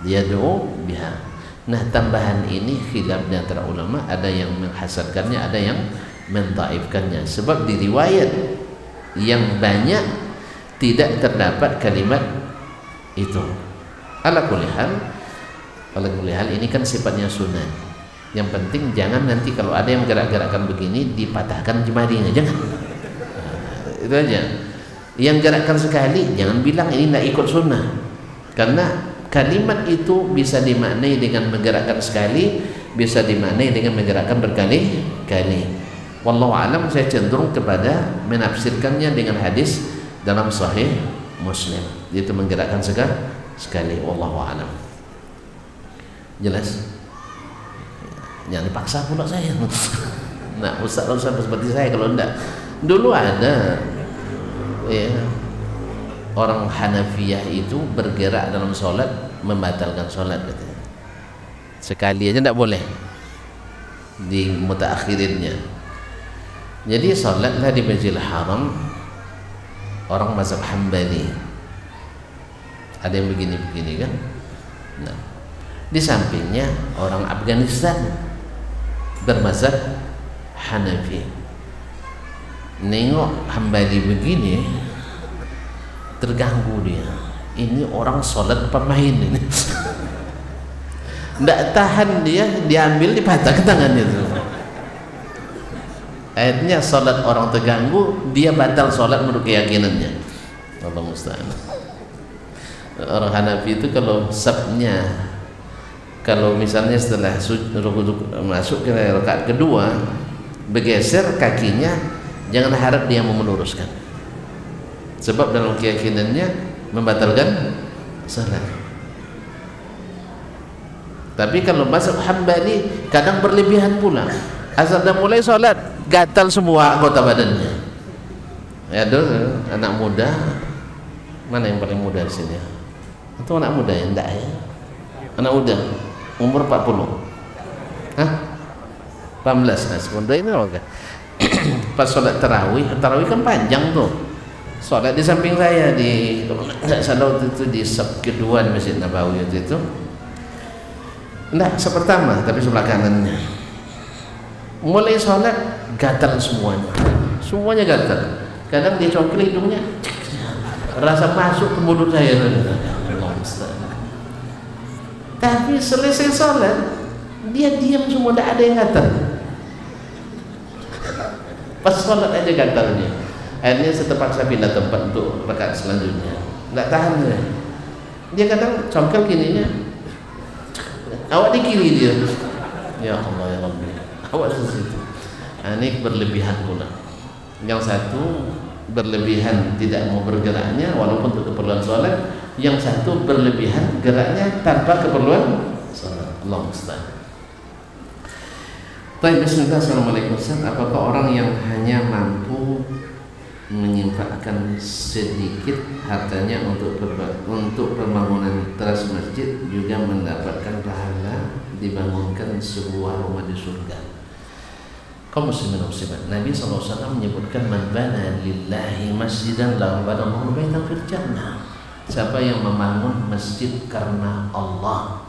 yad'u biha. Nah, tambahan ini khilaf di antara ulama, ada yang menghasankannya, ada yang mendhaifkannya. Sebab di riwayat yang banyak tidak terdapat kalimat itu. Ala kulli hal ini kan sifatnya sunnah. Yang penting jangan nanti kalau ada yang gerak-gerakkan begini dipatahkan jemarinya, jangan. Itu aja. Yang gerakkan sekali jangan bilang ini tidak ikut sunnah, karena kalimat itu bisa dimaknai dengan menggerakkan sekali bisa dimaknai dengan menggerakkan berkali-kali. Wallahu alam, saya cenderung kepada menafsirkannya dengan hadis dalam Sahih Muslim, yaitu menggerakkan sekali. Wallahu alam. Jelas? Jangan dipaksa pula saya. Nah, ustaz seperti saya kalau enggak. Dulu ada ya, orang Hanafiyah itu bergerak dalam sholat membatalkan sholat katanya. Sekali aja enggak boleh di mutaakhirinnya. Jadi sholatlah di Masjidil Haram orang mazhab Hambali. Ada yang begini-begini kan. Nah, di sampingnya orang Afghanistan bermazhab Hanafi. Nengok Hambali begini, terganggu dia. Ini orang sholat pemain ini. Tidak tahan dia, diambil dipatahkan tangannya itu. Akhirnya sholat orang terganggu, dia batal sholat menurut keyakinannya. Allah musta'an. Orang Hanafi itu kalau sabnya, kalau misalnya setelah masuk ke rakaat kedua bergeser kakinya, jangan harap dia mau meluruskan, sebab dalam keyakinannya membatalkan salat. Tapi kalau mazhab Hambali kadang berlebihan pula. Asal dah mulai salat gatal semua anggota badannya. Ya, dulu anak muda, mana yang paling muda di sini? Atau anak muda yang enggak ya? Anak muda umur 40. Hah? 18 nah, sebenarnya ini loh kan. Pas sholat tarawih kan panjang tuh. Sholat di samping saya di enggak salah waktu itu di sab kedua di Masjid Nabawi waktu itu. Enggak, sepertama tapi sebelah kanannya. Mulai sholat gatal semuanya. Semuanya gatal. Kadang dia congkel hidungnya. Rasa masuk ke mulut saya. Tapi selesai sholat dia diam semua, tidak ada yang gatal. Pas sholat aja gatalnya. Akhirnya saya terpaksa pindah tempat untuk rakaat selanjutnya. Nggak tahan ya. Dia kadang congkel gininya, awak di kiri dia. Ya Allah ya Rabbi, awak di situ. Ini berlebihan pula. Yang satu berlebihan tidak mau bergeraknya walaupun untuk keperluan sholat. Yang satu berlebihan geraknya tanpa keperluan sholat. Allah musta'an. Baik, bismillah. Assalamualaikum Ustaz. Apakah orang yang hanya mampu menyimpankan sedikit hartanya untuk pembangunan teras masjid juga mendapatkan pahala dibangunkan sebuah rumah di surga? Kaum muslimin dan muslimat, Nabi SAW menyebutkan man bana lillahi masjidan lahu banallahu baitan fil jannah. Siapa yang membangun masjid karena Allah,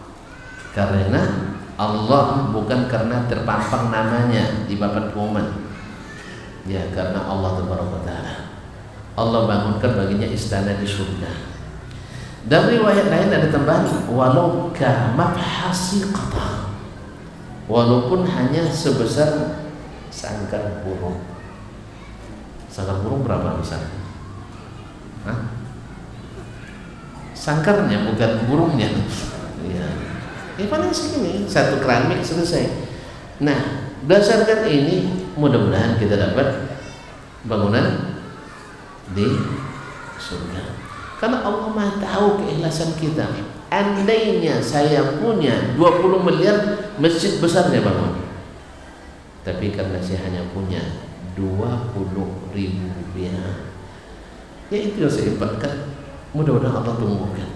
bukan karena terpampang namanya di papan pengumuman, ya karena Allah Taala. Allah bangunkan baginya istana di surga. Dan riwayat lain ada tambahan walau ka mafhasi qata, walaupun hanya sebesar sangkar burung. Sangkar burung berapa besar? Hah? Sangkarnya bukan burungnya. Ya. Paling segini, satu keramik selesai. Nah, berdasarkan ini mudah-mudahan kita dapat bangunan di surga. Karena Allah Maha tahu keikhlasan kita. Andainya saya punya 20 miliar, masjid besarnya bangun. Tapi karena saya hanya punya 20.000 rupiah, ya itu yang saya impatkan. Mudah-mudahan Allah tumbuhkan.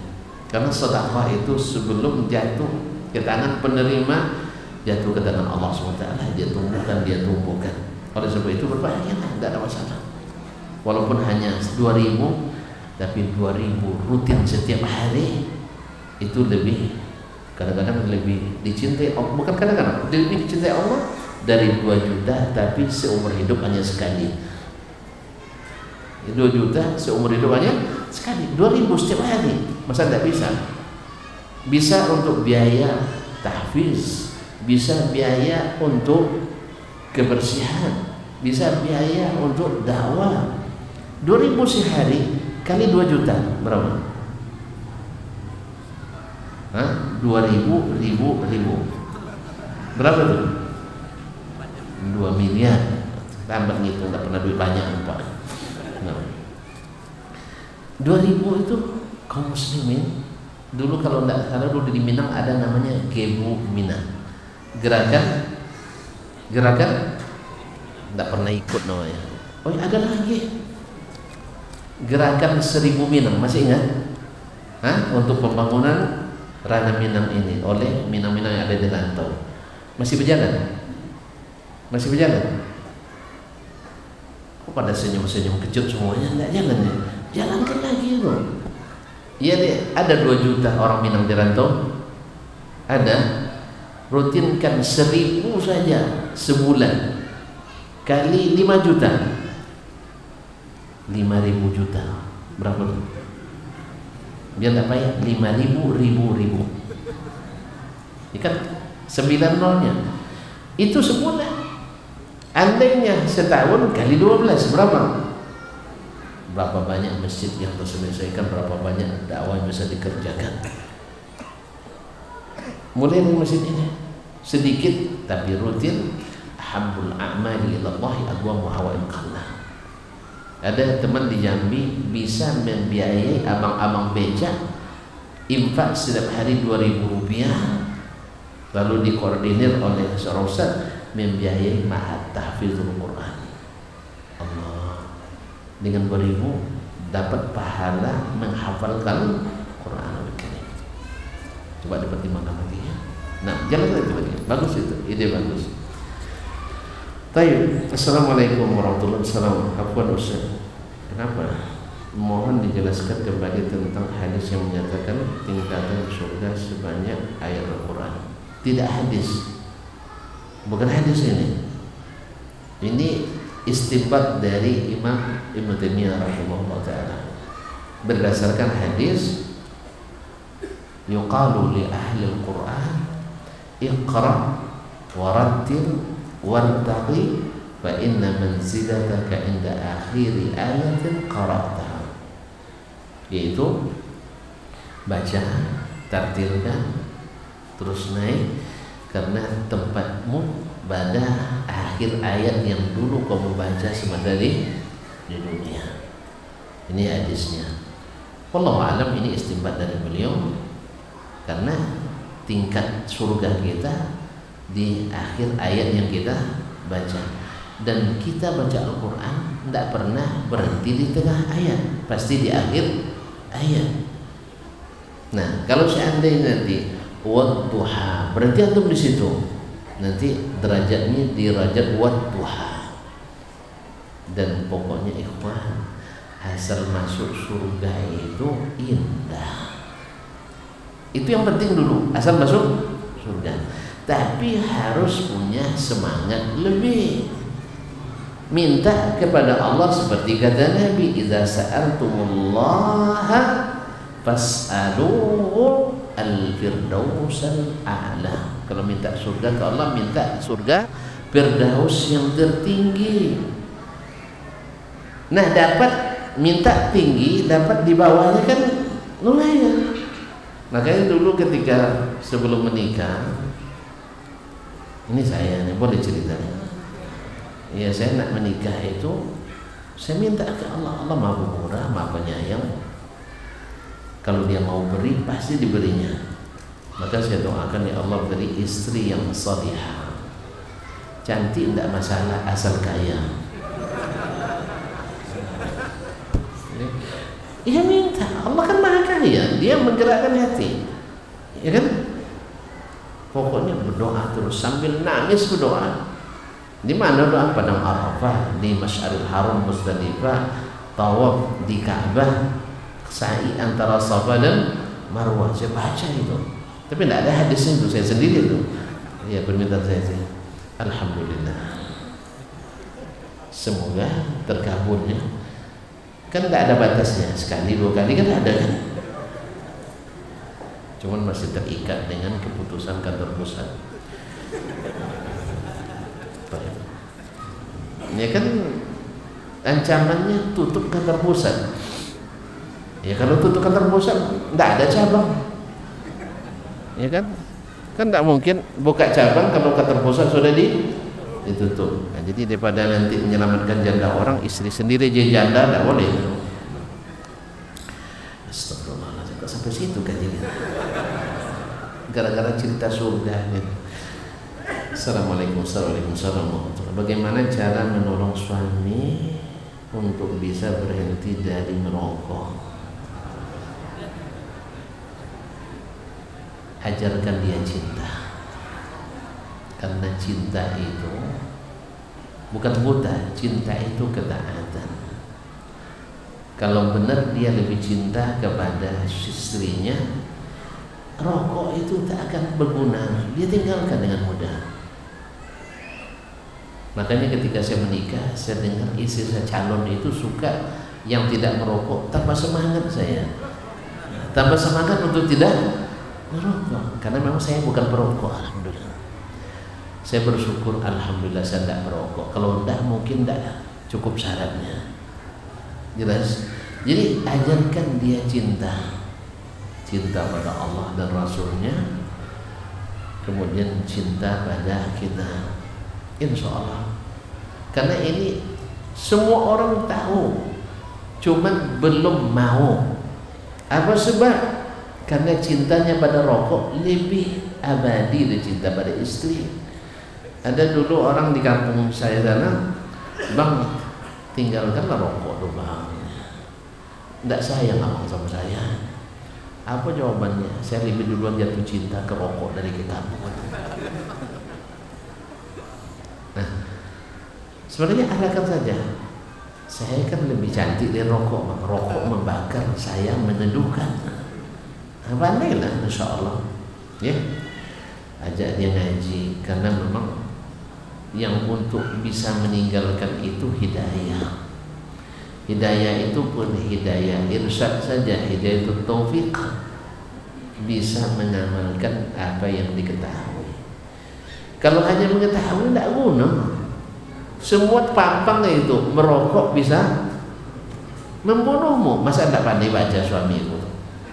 Karena sedekah itu sebelum jatuh ke tangan penerima, jatuh ke tangan Allah SWT. Dia tumbuhkan. Oleh sebab itu berbahaya, tidak ada masalah. Walaupun hanya 2.000, tapi 2.000 rutin setiap hari itu lebih, kadang-kadang lebih dicintai Allah. Bukan kadang-kadang, lebih dicintai Allah dari 2 juta, tapi seumur hidup hanya sekali. 2 juta seumur hidup hanya sekali. 2.000 setiap hari, masa tidak bisa? Bisa untuk biaya tahfiz, bisa biaya untuk kebersihan, bisa biaya untuk dakwah. 2.000 sehari kali 2 juta berapa? 2.000. Berapa tuh? 2 miliar. Tambah ngitung, nggak pernah duit banyak Pak. Nah, 2000 itu kaum muslimin dulu, kalau nggak salah dulu di Minang ada namanya Gebu Minang, gerakan nggak pernah ikut namanya. Oh ada lagi gerakan 1000 Minang, masih ingat? Untuk pembangunan Rana Minang ini oleh Minang-Minang yang ada di rantau. Masih berjalan? Masih berjalan? Kok pada senyum-senyum kejut semuanya? Nggak jalan ya? Jalankan lagi loh. Iya deh, ada 2 juta orang Minang di rantau. Ada, rutinkan 1000 saja sebulan kali 5 juta, 5.000 juta. Berapa tuh? Biar tak payah, 5.000 ribu. Ikan 9 nolnya. Itu sebulan. Andainya setahun kali 12 berapa? Berapa banyak masjid yang terselesaikan, berapa banyak dakwah yang bisa dikerjakan. Mulai dari masjid ini sedikit tapi rutin. Ahabbul a'mali ilallahi adwamuha wa in qalla. Ada teman di Jambi bisa membiayai abang-abang beca infak setiap hari 2.000 rupiah, lalu dikoordinir oleh seorang ustaz membiayai ma'had tahfizul Quran. Allah, dengan 2.000 dapat pahala menghafalkan Quran Al-Karim. Coba dipertimbangkan lagi ya. Nah, jalan itu lagi. Bagus itu, ide bagus. Baik, assalamualaikum warahmatullahi wabarakatuh. Afwan Ustaz, kenapa? Mohon dijelaskan kembali tentang hadis yang menyatakan tingkatan surga sebanyak ayat Al-Quran. Tidak hadis, bukan hadis ini. Ini istinbat dari Imam Ibnu Taimiyah rahimahullah ta'ala berdasarkan hadis yuqalu li ahli al-Quran iqra warattil wartaqi fa inna manzilataka inda akhiri ayatin qara'taha, yaitu baca, tartilkan, terus naik karena tempatmu pada akhir ayat yang dulu kamu baca sebentar di dunia. Ini hadisnya. Wallahu a'lam, ini istinbat dari beliau karena tingkat surga kita di akhir ayat yang kita baca, dan kita baca Al-Quran tidak pernah berhenti di tengah ayat, pasti di akhir ayat. Nah, kalau seandainya nanti wadduha berhenti antum di situ, nanti derajatnya di derajat wadduha. Dan pokoknya ikhwan, asal masuk surga itu indah. Itu yang penting dulu, asal masuk surga. Tapi harus punya semangat lebih. Minta kepada Allah seperti kata Nabi, idza sa'altumullaha fas'aluhu al-firdausal a'la. Kalau minta surga ke Allah, minta surga firdaus yang tertinggi. Nah, dapat minta tinggi, dapat di bawahnya kan lumayan. Makanya dulu ketika sebelum menikah, ini saya nih boleh ceritanya. Ya, saya nak menikah itu saya minta ke Allah, Allah Maha Murah, Maha Penyayang. Kalau dia mau beri pasti diberinya. Maka saya doakan, ya Allah beri istri yang salihah. Cantik tidak masalah, asal kaya. Ia minta, Allah kan Maha Kaya, Dia menggerakkan hati, ya kan? Pokoknya berdoa terus sambil nangis berdoa. Di mana doa? Padang Arafah, di Masy'aril Haram Muzdalifah, tawaf di Ka'bah, sa'i antara Safa dan Marwah. Saya baca itu, tapi tidak ada hadisnya itu, saya sendiri itu. Ya, permintaan saya. Alhamdulillah, semoga terkabulnya. Kan tidak ada batasnya, sekali dua kali kan ada kan. Cuman masih terikat dengan keputusan kantor pusat. Ya kan, ancamannya tutup kantor pusat. Ya kalau tutup kantor pusat tidak ada cabang, ya kan. Kan tidak mungkin buka cabang kalau kantor pusat sudah ditutup. Nah, jadi daripada nanti menyelamatkan janda orang, istri sendiri jadi janda, tidak boleh. Astagfirullahaladzim, kok sampai situ kajian? Gara-gara cerita surga gitu. Assalamualaikum warahmatullahi wabarakatuh. Bagaimana cara menolong suami untuk bisa berhenti dari merokok? Ajarkan dia cinta, karena cinta itu bukan buta, cinta itu ketaatan. Kalau benar dia lebih cinta kepada istrinya, rokok itu tak akan berguna, dia tinggalkan dengan mudah. Makanya ketika saya menikah, saya dengar istri saya calon itu suka yang tidak merokok, tambah semangat saya, tambah semangat untuk tidak merokok, karena memang saya bukan perokok. Alhamdulillah, saya bersyukur, alhamdulillah saya tidak merokok. Kalau tidak mungkin tidak cukup syaratnya, jelas. Jadi ajarkan dia cinta pada Allah dan Rasulnya, kemudian cinta pada kita, insya Allah. Karena ini semua orang tahu, cuman belum mau. Apa sebab? Karena cintanya pada rokok lebih abadi dari cinta pada istri. Ada dulu orang di kampung saya sana, bang, tinggalkanlah rokok tuh bang, tidak sayang abang sama saya. Apa jawabannya? Saya lebih duluan jatuh cinta ke rokok dari ke kampung. Nah, sebenarnya arahkan saja. Saya kan lebih cantik dari rokok bang. Rokok membakar, saya meneduhkan. Pandailah, insya Allah, ya. Ajak dia ngaji, karena memang yang untuk bisa meninggalkan itu hidayah. Hidayah itu pun hidayah irsyad saja, hidayah itu taufik, bisa mengamalkan apa yang diketahui. Kalau hanya mengetahui tidak guna. Semua pampang itu merokok bisa membunuhmu. Masa tidak pandai baca suami itu?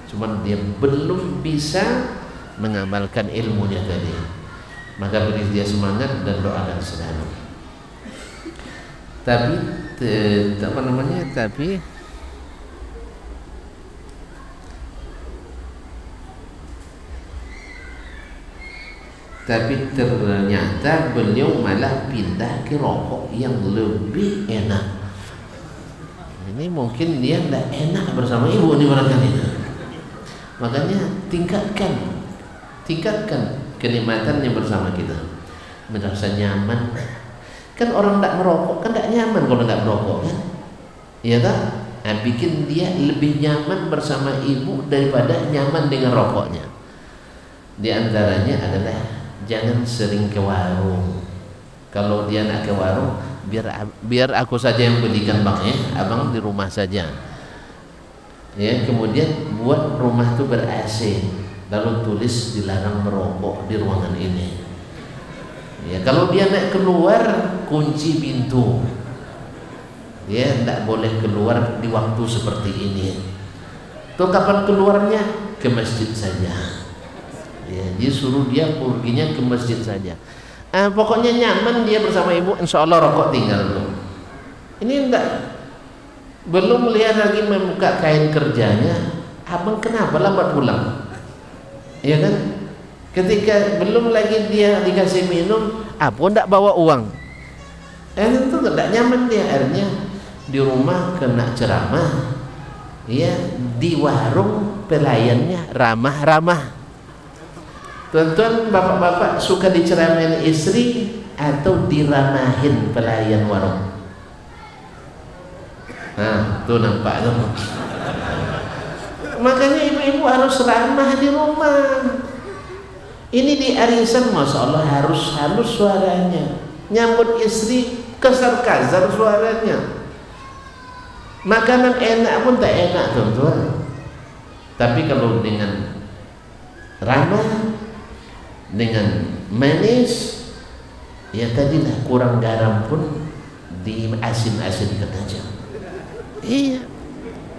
Cuman dia belum bisa mengamalkan ilmunya tadi. Maka beri dia semangat dan doakan selalu. Tapi ternyata beliau malah pindah ke rokok yang lebih enak. Ini mungkin dia tidak enak bersama ibu nih barangkali. Makanya tingkatkan kenikmatannya bersama kita, merasa nyaman. Kan orang tidak merokok kan tidak nyaman kalau tidak merokok, kan? Iya tak? Nah, bikin dia lebih nyaman bersama ibu daripada nyaman dengan rokoknya. Di antaranya adalah jangan sering ke warung. Kalau dia nak ke warung, biar aku saja yang belikan bang, ya, abang di rumah saja. Ya, kemudian buat rumah itu ber-AC, lalu tulis dilarang merokok di ruangan ini. Ya, kalau dia nak keluar, kunci pintu. Ya, tidak boleh keluar di waktu seperti ini. Tuh kapan keluarnya? Ke masjid saja. Ya, dia suruh dia perginya ke masjid saja. Pokoknya nyaman dia bersama ibu, insya Allah rokok tinggal tuh. Ini enggak. Belum lihat lagi membuka kain kerjanya, abang kenapa lambat pulang? Ya kan? Ketika belum lagi dia dikasih minum, abang tidak bawa uang. Itu tidak nyaman dia. Akhirnya di rumah kena ceramah, ya, di warung pelayannya ramah-ramah. Tuan-tuan, bapak-bapak suka diceramahin istri atau diramahin pelayan warung? Nah, tuh nampak tuh. Makanya ibu-ibu harus ramah di rumah. Ini di arisan, masya Allah harus halus suaranya. Nyambut istri kasar-kasar suaranya. Makanan enak pun tak enak, tuan-tuan. Tapi kalau dengan ramah, dengan manis, ya tadilah kurang garam pun diasin-asinkan aja. Iya,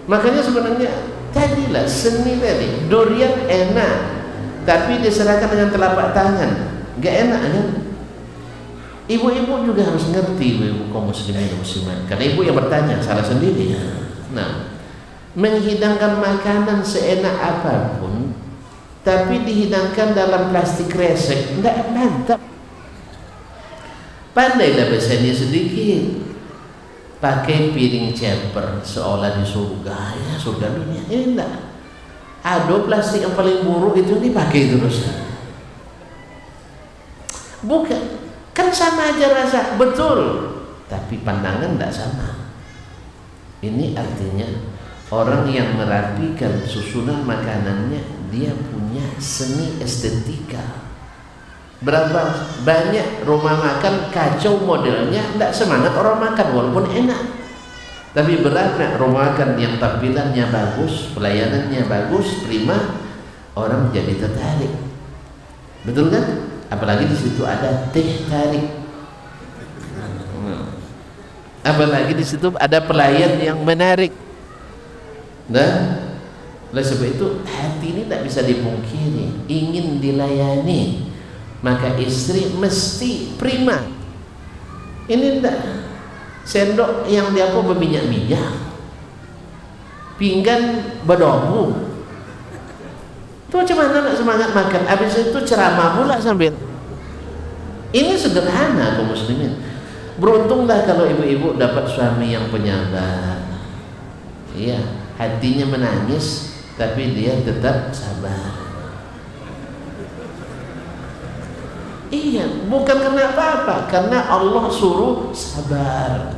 makanya sebenarnya tadilah seni tadi, durian enak, tapi diserahkan dengan telapak tangan, nggak enak kan? Ibu-ibu juga harus ngerti, ibu kaum muslimin dan muslimat, karena ibu yang bertanya salah sendiri. Nah, menghidangkan makanan seenak apapun tapi dihidangkan dalam plastik kresek, enggak mantap. Pandailah bahasanya sedikit, pakai piring ceper seolah di surga, ya surga dunia. Enggak, aduh plastik yang paling buruk itu dipakai terus. Bukan, kan sama aja rasa, betul, tapi pandangan enggak sama. Ini artinya orang yang merapikan susunan makanannya, dia punya seni estetika. Berapa banyak rumah makan kacau modelnya, tidak semangat orang makan walaupun enak. Tapi berapa rumah makan yang tampilannya bagus, pelayanannya bagus, prima, orang jadi tertarik. Betul kan? Apalagi di situ ada teh tarik. Apalagi di situ ada pelayan yang menarik. Nah, oleh sebab itu hati ini tak bisa dipungkiri, ingin dilayani, maka istri mesti prima. Ini enggak sendok yang dia apa berminyak-minyak, pinggan berdebu. Itu macam mana nak semangat makan? Habis itu ceramah pula sambil. Ini sederhana kaum muslimin. Beruntunglah kalau ibu-ibu dapat suami yang penyabar. Iya, hatinya menangis tapi dia tetap sabar. Iya, bukan karena apa-apa, karena Allah suruh sabar.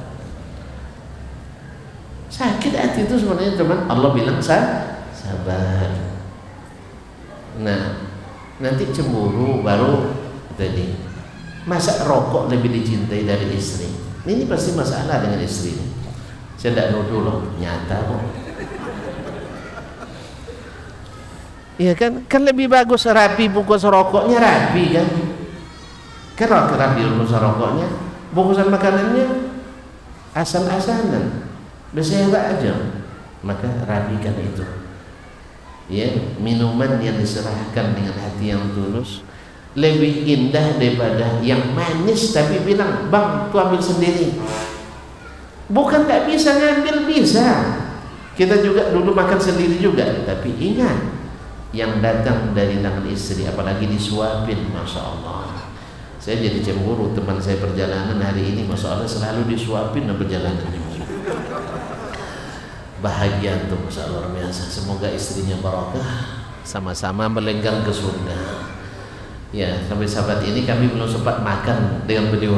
Sakit hati itu sebenarnya teman, Allah bilang sabar. Nah, nanti cemburu baru tadi. Masa rokok lebih dicintai dari istri? Ini pasti masalah dengan istri. Saya tidak nuduh loh, nyata kok. Iya kan? Kan lebih bagus rapi bungkus rokoknya, rapi kan? Kan rapi bungkus rokoknya, bungkusan makanannya asal-asalan, bersihlah aja. Maka rapikan itu. Ya, minuman yang diserahkan dengan hati yang tulus lebih indah daripada yang manis tapi bilang, bang, tu ambil sendiri. Bukan tak bisa ngambil, bisa. Kita juga dulu makan sendiri juga, tapi ingat, yang datang dari tangan istri apalagi disuapin, masya Allah. Saya jadi cemburu, teman saya perjalanan hari ini, masya Allah, selalu disuapin dan perjalanan. Bahagia tuh, masya Allah, luar biasa. Semoga istrinya barokah, sama-sama melenggang ke surga. Ya, sampai sahabat ini kami belum sempat makan dengan beliau.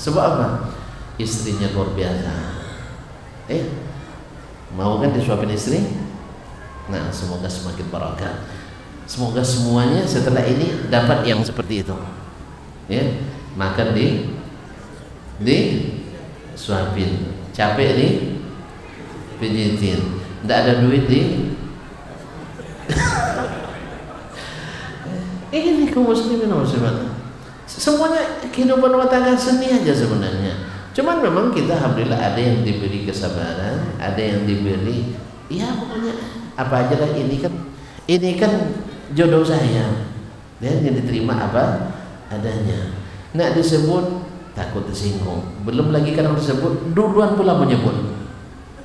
Sebab apa? Istrinya luar biasa. Mau kan disuapin istri? Nah, semoga semakin barokah. Semoga semuanya setelah ini dapat yang seperti itu. Ya, makan di suapin, capek pijitin, tidak ada duit ini kaum muslimin dan muslimat. Semuanya kehidupan rumah tangga seni aja sebenarnya. Cuman memang kita alhamdulillah ada yang diberi kesabaran, ada yang diberi, ya pokoknya apa aja lah, ini kan jodoh saya. Dan yang diterima apa adanya. Nak disebut takut tersinggung. Belum lagi kan disebut duluan pula menyebut.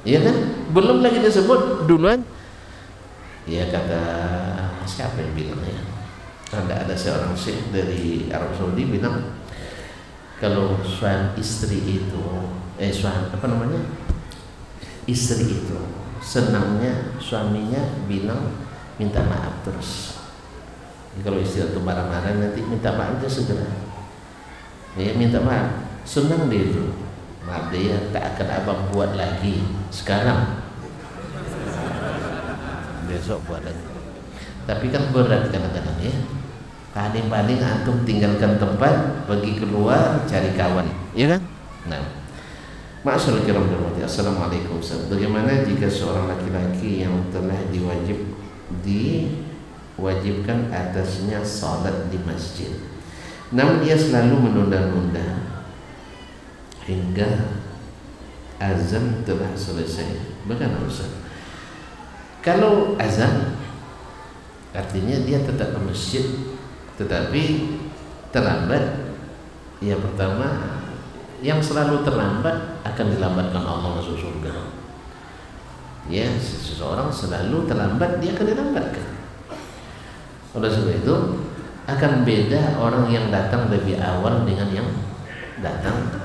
Iya kan? Belum lagi disebut duluan. Ya kata siapa yang bilang ya? Ada seorang syekh dari Arab Saudi bilang, kalau suami istri itu istri itu senangnya suaminya bilang minta maaf terus. Jadi kalau istri itu marah-marah nanti minta maaf aja segera. Ya, minta maaf, senang dia itu. Maaf dia, tak akan abang buat lagi sekarang, besok buat lagi. Tapi kan berat kadang-kadang ya. Paling-paling antum tinggalkan tempat, pergi keluar cari kawan, ya kan? Nah, ma'asyiral kiram dirahmati, assalamualaikum. Bagaimana jika seorang laki-laki yang telah diwajibkan atasnya salat di masjid, namun dia selalu menunda-nunda hingga azan telah selesai? Bagaimana Ustaz? Kalau azan Artinya dia tetap ke masjid, tetapi terlambat. Yang pertama, yang selalu terlambat akan dilambatkan Allah masuk surga. Ya, seseorang selalu terlambat, dia akan dilambatkan. Oleh sebab itu akan beda orang yang datang lebih awal dengan yang datang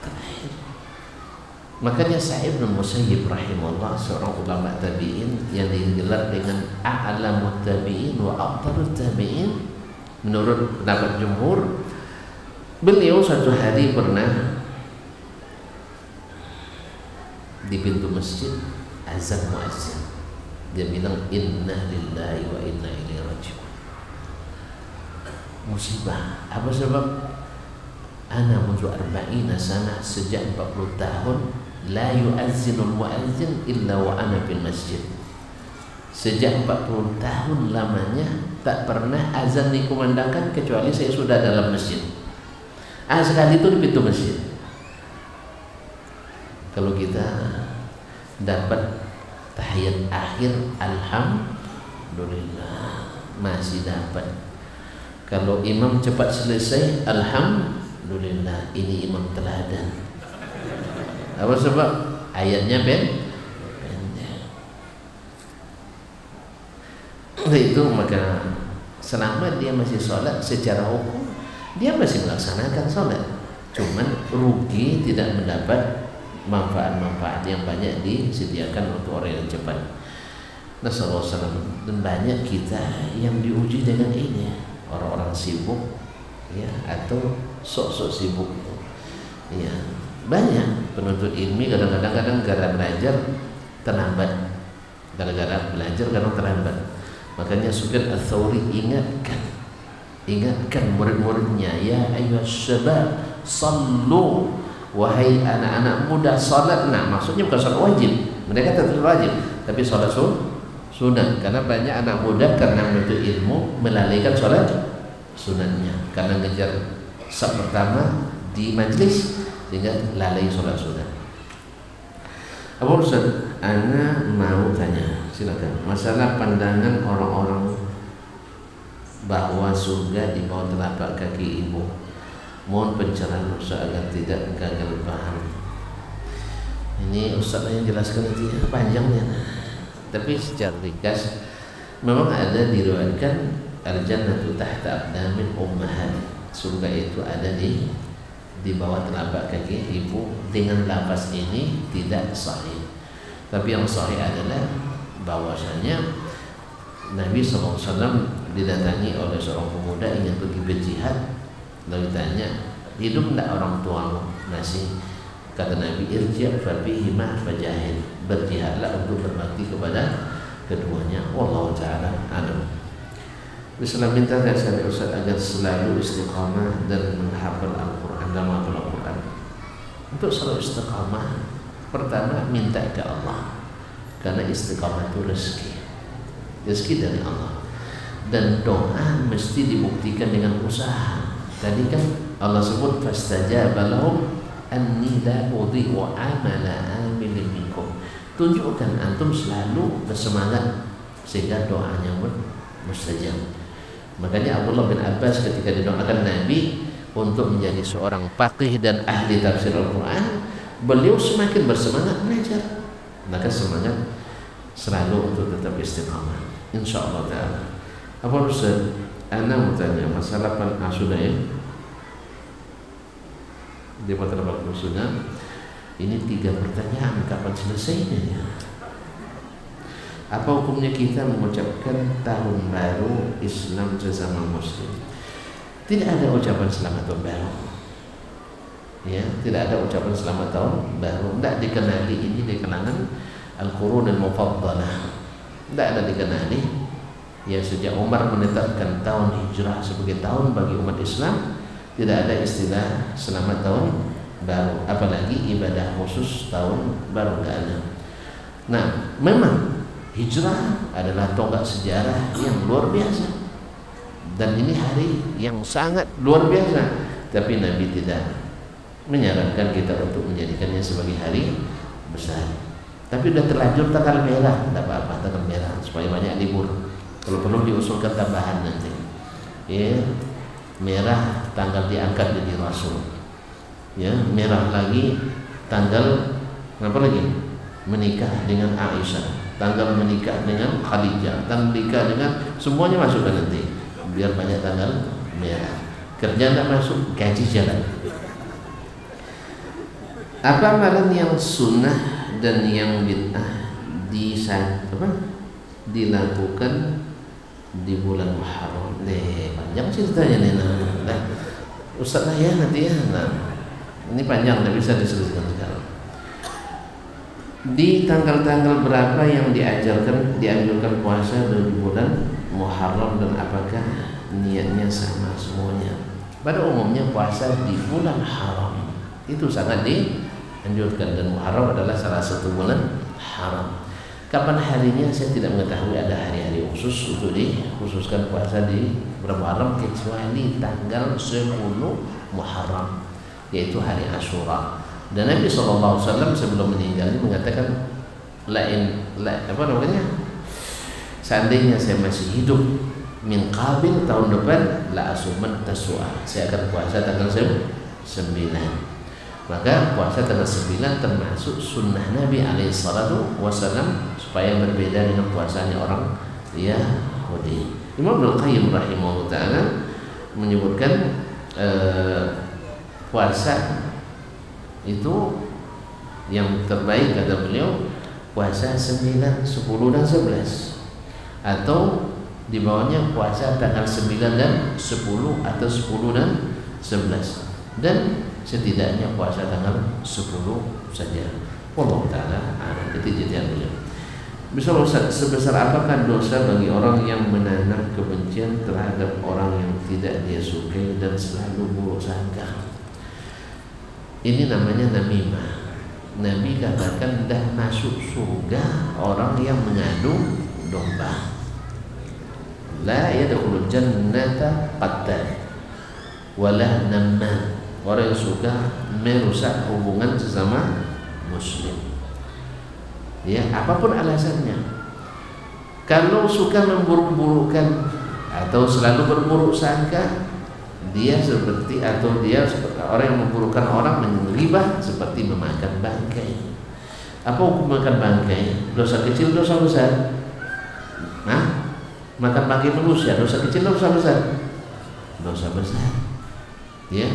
terakhir. Makanya Sa'id bin Musayyib rahimahullah, seorang ulama tabi'in yang digelar dengan a'lamut tabi'in wa afdhalut tabi'in menurut pendapat jumhur, beliau suatu hari pernah di pintu masjid azan muazzin, dia bilang inna lillahi wa inna ilaihi raji'un. Musibah. Apa sebab? Ana mundu 40 sana, sejak 40 tahun la yu'azzinul muazzin illa wa ana fil masjid. Sejak 40 tahun lamanya tak pernah azan dikumandangkan kecuali saya sudah dalam masjid. Sekali itu di pintu masjid. Kalau kita dapat tahiyat akhir, alhamdulillah masih dapat. Kalau imam cepat selesai, alhamdulillah ini imam teladan. Apa sebab? Ayatnya pendek. Itu maka selama dia masih sholat secara hukum, dia masih melaksanakan sholat, cuman rugi tidak mendapat manfaat-manfaat yang banyak disediakan untuk orang yang cepat. Nasallallahu. Dan banyak kita yang diuji dengan ini, orang-orang sibuk, ya, atau sok-sok sibuk, ya. Banyak penuntut ilmi kadang-kadang gara belajar terlambat, gara-gara belajar kadang terlambat. Makanya Sufyan Ats-Tsauri ingatkan murid-muridnya, ya ayyuhas syabab sallu, wahai anak-anak muda salat. Nah, maksudnya bukan salat wajib, mereka tetap wajib, tapi salat sunat. Karena banyak anak muda karena menuntut ilmu melalaikan salat sunatnya, karena ngejar saf pertama di majlis sehingga lalai salat sunat. Apa Ustaz? Ana mau tanya, silakan. Masalah pandangan orang-orang bahwa surga di bawah telapak kaki ibu. Mohon pencerahan Ustaz agar tidak gagal paham. Ini Ustaz yang jelaskan nanti ya, panjangnya. Tapi secara ringkas, memang ada diriwayatkan al-jannatu tahta aqdamil ummahat. Surga itu ada di bawah telapak kaki ibu. Dengan lafaz ini tidak sahih. Tapi yang sahih adalah bahwasanya Nabi SAW didatangi oleh seorang pemuda ingin pergi berjihad. Lalu ditanya, hidup tidak orang tuamu? Masih. Kata Nabi, irji' fabihima fajahid, berjihadlah untuk berbakti kepada keduanya. Wallahu ta'ala alam. Bismillah, minta saya Ustaz agar selalu istiqamah dan menghafal Al-Quran dan menghafal Al-Quran. Untuk selalu istiqamah, pertama minta ke Allah, karena istiqamah itu rezeki dari Allah. Dan doa mesti dibuktikan dengan usaha. Tadi kan Allah sebut fastajaba lahum anni la udhi'u amala amilin minkum. Tunjukkan antum selalu bersemangat sehingga doanya mustajab. Makanya Abdullah bin Abbas ketika didoakan Nabi untuk menjadi seorang faqih dan ahli tafsir Al-Quran, beliau semakin bersemangat belajar. Maka semangat selalu untuk tetap istiqamah, insyaallah ta'ala. Apa Ustaz? Ana mau tanya masalah sudah ya, di masalah sudah. Ini 3 pertanyaan, kapan selesainya ya? Apa hukumnya kita mengucapkan tahun baru Islam sesama Muslim? Tidak ada ucapan selamat tahun baru, ya, tidak ada ucapan selamat tahun baru. Tidak dikenali ini di kalangan Al-Qurun Al-Mufaddalah, tidak ada dikenali. Ya, sejak Umar menetapkan tahun hijrah sebagai tahun bagi umat Islam, tidak ada istilah selamat tahun baru, apalagi ibadah khusus tahun baru, tidak ada. Nah, memang hijrah adalah tonggak sejarah yang luar biasa, dan ini hari yang sangat luar biasa. Tapi Nabi tidak menyarankan kita untuk menjadikannya sebagai hari besar. Tapi sudah terlanjur tanggal merah, tidak apa-apa tanggal merah supaya banyak libur. Kalau perlu diusulkan tambahan nanti. Ya, merah tanggal diangkat jadi rasul. Ya, merah lagi tanggal apa lagi? Menikah dengan Aisyah, tanggal menikah dengan Khadijah, tanggal menikah dengan semuanya masukkan nanti. Biar banyak tanggal merah. Kerja tidak masuk, gaji jalan. Apa amalan yang sunnah dan yang bid'ah dilakukan di bulan Muharram? Panjang ceritanya nih. Nah, Ustaz lah ya nanti ya. Nah, ini panjang, tidak bisa diselesaikan sekarang. Di tanggal-tanggal berapa yang dianjurkan puasa di bulan Muharram dan apakah niatnya sama semuanya? Pada umumnya puasa di bulan haram itu sangat dianjurkan, dan Muharram adalah salah satu bulan haram. Kapan harinya saya tidak mengetahui, ada hari-hari khusus untuk dikhususkan puasa di bulan Muharram kecuali tanggal 10 Muharram, yaitu hari Asyura. Dan Nabi SAW sebelum meninggal mengatakan seandainya saya masih hidup min qabil, tahun depan la asuman tasua, saya akan puasa tanggal 9. Maka puasa tanggal 9 termasuk sunnah Nabi SAW supaya berbeda dengan puasanya orang Yahudi. Imam Ibnu Qayyim rahimahullah ta'ala menyebutkan puasa itu yang terbaik kata beliau puasa 9, 10 dan 11, atau di bawahnya puasa tanggal 9 dan 10 atau 10 dan 11, dan setidaknya puasa tanggal 10 saja. Wallahu ta'ala a'lam. Itu jadian beliau. Bisa Ustaz, sebesar apakah dosa bagi orang yang menanam kebencian terhadap orang yang tidak dia sukai dan selalu buruk sangka? Ini namanya namimah. Nabi katakan dah masuk surga orang yang mengadu domba. La yadkhulul jannata qattan wala namman. Orang yang suka merusak hubungan sesama muslim, ya, apapun alasannya. Kalau suka memburuk-burukkan atau selalu berburuk sangka, dia seperti orang yang memburukkan orang, menggibah seperti memakan bangkai. Apa hukum makan bangkai? Dosa kecil, dosa besar? Makan bangkai manusia, dosa kecil, dosa besar? Dosa besar. Ya,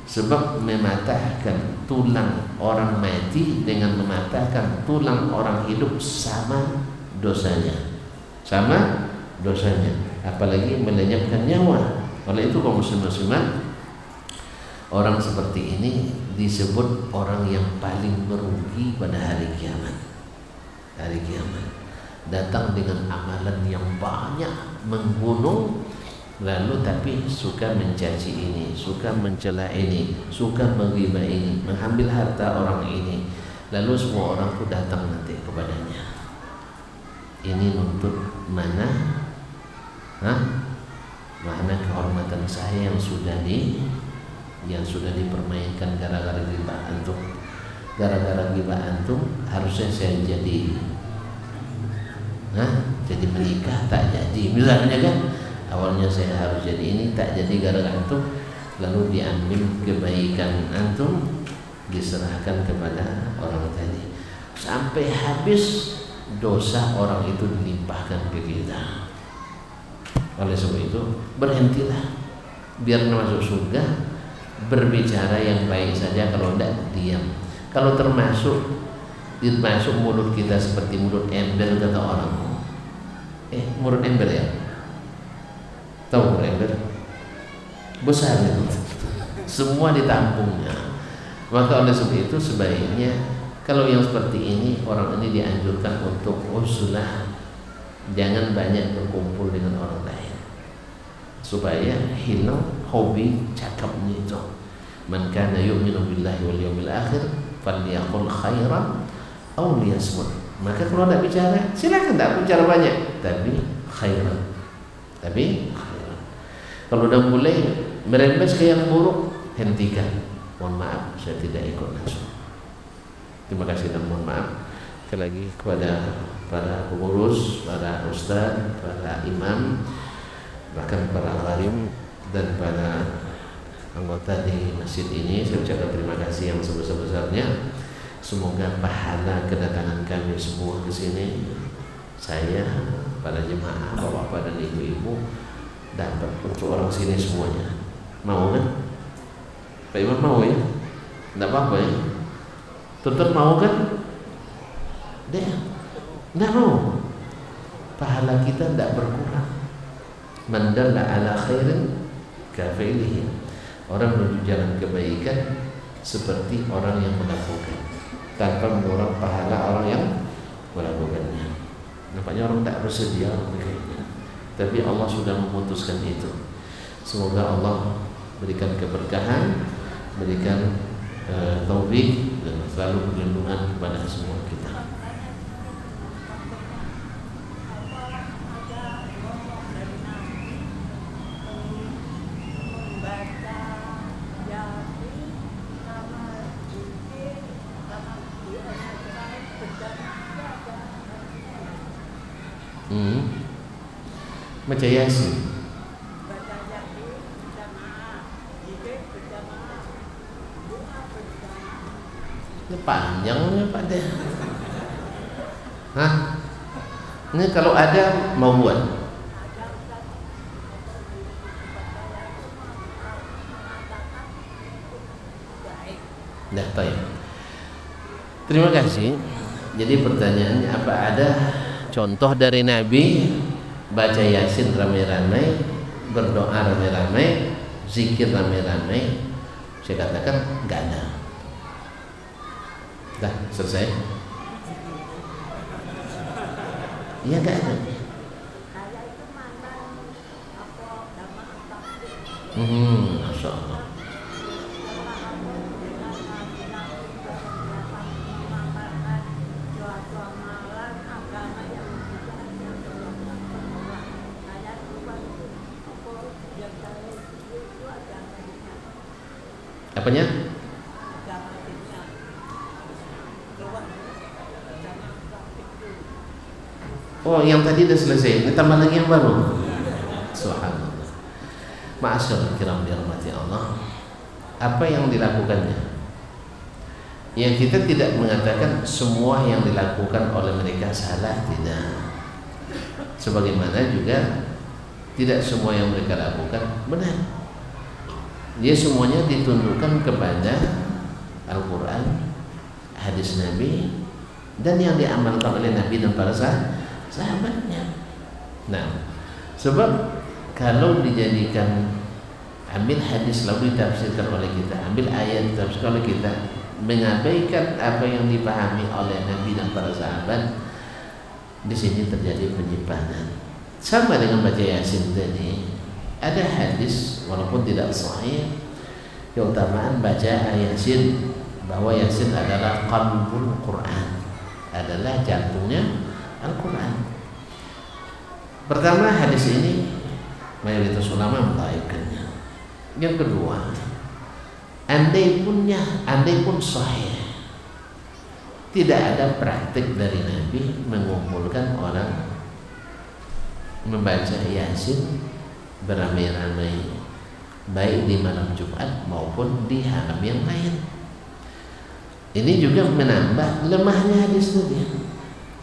sebab mematahkan tulang orang mati dengan mematahkan tulang orang hidup sama dosanya. Apalagi melenyapkan nyawa. Oleh itu kaum muslimat, orang seperti ini disebut orang yang paling merugi pada hari kiamat. Hari kiamat datang dengan amalan yang banyak, menggunung, lalu tapi suka mencaci ini, suka mencela ini, suka menggibah ini, mengambil harta orang ini, lalu semua orang itu datang nanti kepadanya. Ini nuntut mana kehormatan saya yang sudah dipermainkan gara-gara gibah antum. Gara-gara gibah antum harusnya saya jadi menikah, tak jadi misalnya kan. Awalnya saya harus jadi ini, tak jadi gara-gara antum, lalu diambil kebaikan antum diserahkan kepada orang tadi sampai habis dosa orang itu dilimpahkan ke kita. Oleh sebab itu berhentilah, biar masuk surga berbicara yang baik saja, kalau tidak diam. Kalau termasuk mulut kita seperti mulut ember kata orang. Mulut ember ya? Tahu mulut ember? Besar itu. Semua ditampungnya. Maka oleh sebab itu sebaiknya kalau yang seperti ini, orang ini dianjurkan untuk uzlah, jangan banyak berkumpul dengan orang lain supaya hilang hobi cakapnya itu. Man kana yu'minu billahi wal yawmil akhir falyaqul khairan aw liyasmut. Maka kalau tidak bicara, silakan tak bicara banyak, tapi khairan. Kalau sudah mulai merembes ke yang buruk, hentikan. Mohon maaf, saya tidak ikut langsung. Terima kasih dan mohon maaf sekali lagi kepada para pengurus, para ustadz, para imam, bahkan para alim dan para anggota di masjid ini. Saya ucapkan terima kasih yang sebesar-besarnya. Semoga pahala kedatangan kami semua ke sini, saya, para jemaah, bapak-bapak dan ibu-ibu, dapat untuk orang sini semuanya. Mau kan? Pak Imam mau ya? Tidak apa-apa ya? Tetap mau kan? Dia tidak mau. Pahala kita tidak berkurang. Man dalla ala khairin kafa'ilihi. Orang menuju jalan kebaikan seperti orang yang melakukan, tanpa mengurang pahala orang yang melakukannya. Nampaknya orang tidak bersedia begini, tapi Allah sudah memutuskan itu. Semoga Allah berikan keberkahan, berikan taufik dan selalu perlindungan kepada semua kita. Baca Yasin. Ini panjangnya Pak deh. Hah? Ini kalau ada mau buat. Dah tahu. Terima kasih. Jadi pertanyaannya, apa ada contoh dari Nabi baca Yasin ramai-ramai, berdoa ramai-ramai, zikir ramai-ramai? Saya katakan enggak ada. Dah selesai. Iya enggak ada. Masya Allah. Apanya? Oh, yang tadi sudah selesai. Ini tambah lagi yang baru. Subhanallah. Ma'asyarul kiram dirahmati Allah. Apa yang dilakukannya? Ya, kita tidak mengatakan semua yang dilakukan oleh mereka salah, tidak. Sebagaimana juga tidak semua yang mereka lakukan benar. Dia semuanya ditundukkan kepada Al-Quran, hadis Nabi, dan yang diamalkan oleh Nabi dan para sahabatnya. Nah, sebab kalau dijadikan, ambil hadis lalu ditafsirkan oleh kita, ambil ayat ditafsirkan oleh kita, mengabaikan apa yang dipahami oleh Nabi dan para sahabat, di sini terjadi penyimpangan. Sama dengan baca Yasin tadi. Ada hadis walaupun tidak sahih, keutamaan baca Yasin, bahwa Yasin adalah qalbul Quran, adalah jantungnya Al-Quran. Pertama, hadis ini mayoritas ulama mendhaifkannya. Yang kedua, andai pun sahih, tidak ada praktik dari Nabi mengumpulkan orang membaca Yasin beramai-ramai, baik di malam Jumat maupun di malam yang lain. Ini juga menambah lemahnya hadis tadi,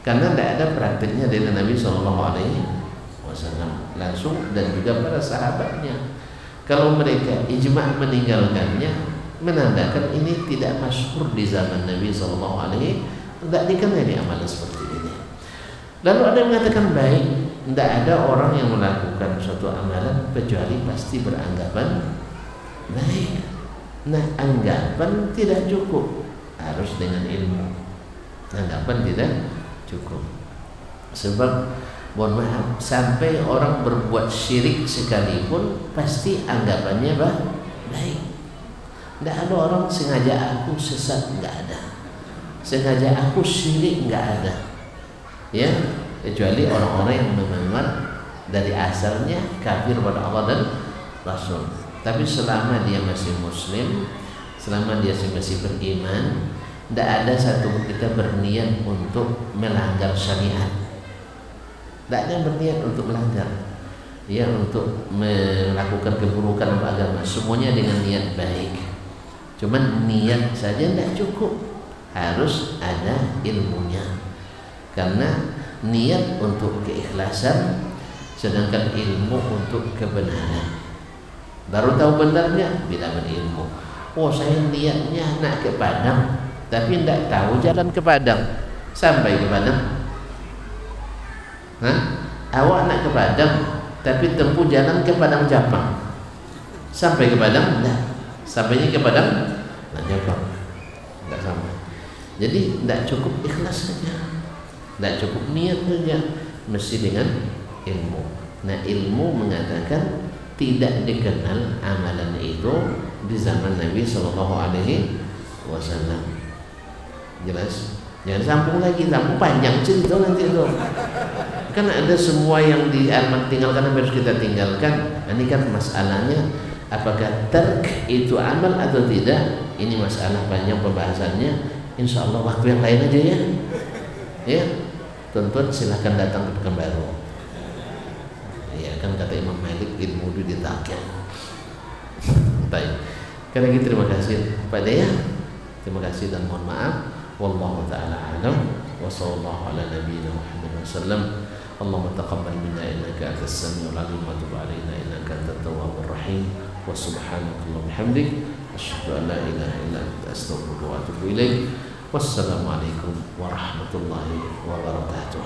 karena tidak ada praktiknya dari Nabi SAW langsung dan juga para sahabatnya. Kalau mereka ijma' meninggalkannya, menandakan ini tidak masyhur di zaman Nabi SAW, tidak dikenal di amalan seperti ini. Lalu ada yang mengatakan baik, tidak ada orang yang melakukan suatu amalan kecuali pasti beranggapan baik. Nah, anggapan tidak cukup, harus dengan ilmu. Anggapan tidak cukup. Sebab mohon maaf, sampai orang berbuat syirik sekalipun pasti anggapannya baik. Tidak ada orang sengaja aku sesat, tidak ada. Sengaja aku syirik, tidak ada. Ya, kecuali orang-orang yang memang dari asalnya kafir pada Allah dan Rasul. Tapi selama dia masih muslim, selama dia masih beriman, Tidak ada satu kita berniat untuk melanggar syariat. Tidak ada yang berniat untuk melanggar, ya, untuk melakukan keburukan dalam agama. Semuanya dengan niat baik. Cuman niat saja tidak cukup, harus ada ilmunya. Karena niat untuk keikhlasan, sedangkan ilmu untuk kebenaran. Baru tahu benarnya bila berilmu. Oh, saya niatnya nak ke Padang, tapi tidak tahu jalan ke Padang. Sampai ke Padang. Hah? Awak nak ke Padang, tapi tempuh jalan ke Padang Japang. Sampai ke Padang? Tidak. Sampainya ke Padang? Nah, Japang. Tidak sampai. Jadi tidak cukup ikhlas saja, tidak cukup niat saja, mesti dengan ilmu. Nah, ilmu mengatakan tidak dikenal amalan itu di zaman Nabi Shallallahu Alaihi Wasallam. Jelas? Jangan sambung lagi, sambung panjang cerita nanti itu. Kan ada semua yang tinggalkan harus kita tinggalkan. Ini kan masalahnya, apakah tark itu amal atau tidak? Ini masalah panjang pembahasannya. Insya Allah waktu yang lain aja ya. Ya, tuan-tuan silahkan datang ke Pekanbaru. Ya kan kata Imam Malik, ilmu itu ditakil. Baik. Karena gitu terima kasih Pak Dea. Terima kasih dan mohon maaf. Wallahu ta'ala alam. Wa sallallahu ala nabiyyina Muhammad wasallam. Allahumma taqabbal minna innaka antas samiul alim wa tub alaina innaka antat tawwabur rahim. Wa subhanakallahumma bihamdik asyhadu an la ilaha illa anta astaghfiruka wa atubu ilaik. Wassalamualaikum warahmatullahi wabarakatuh.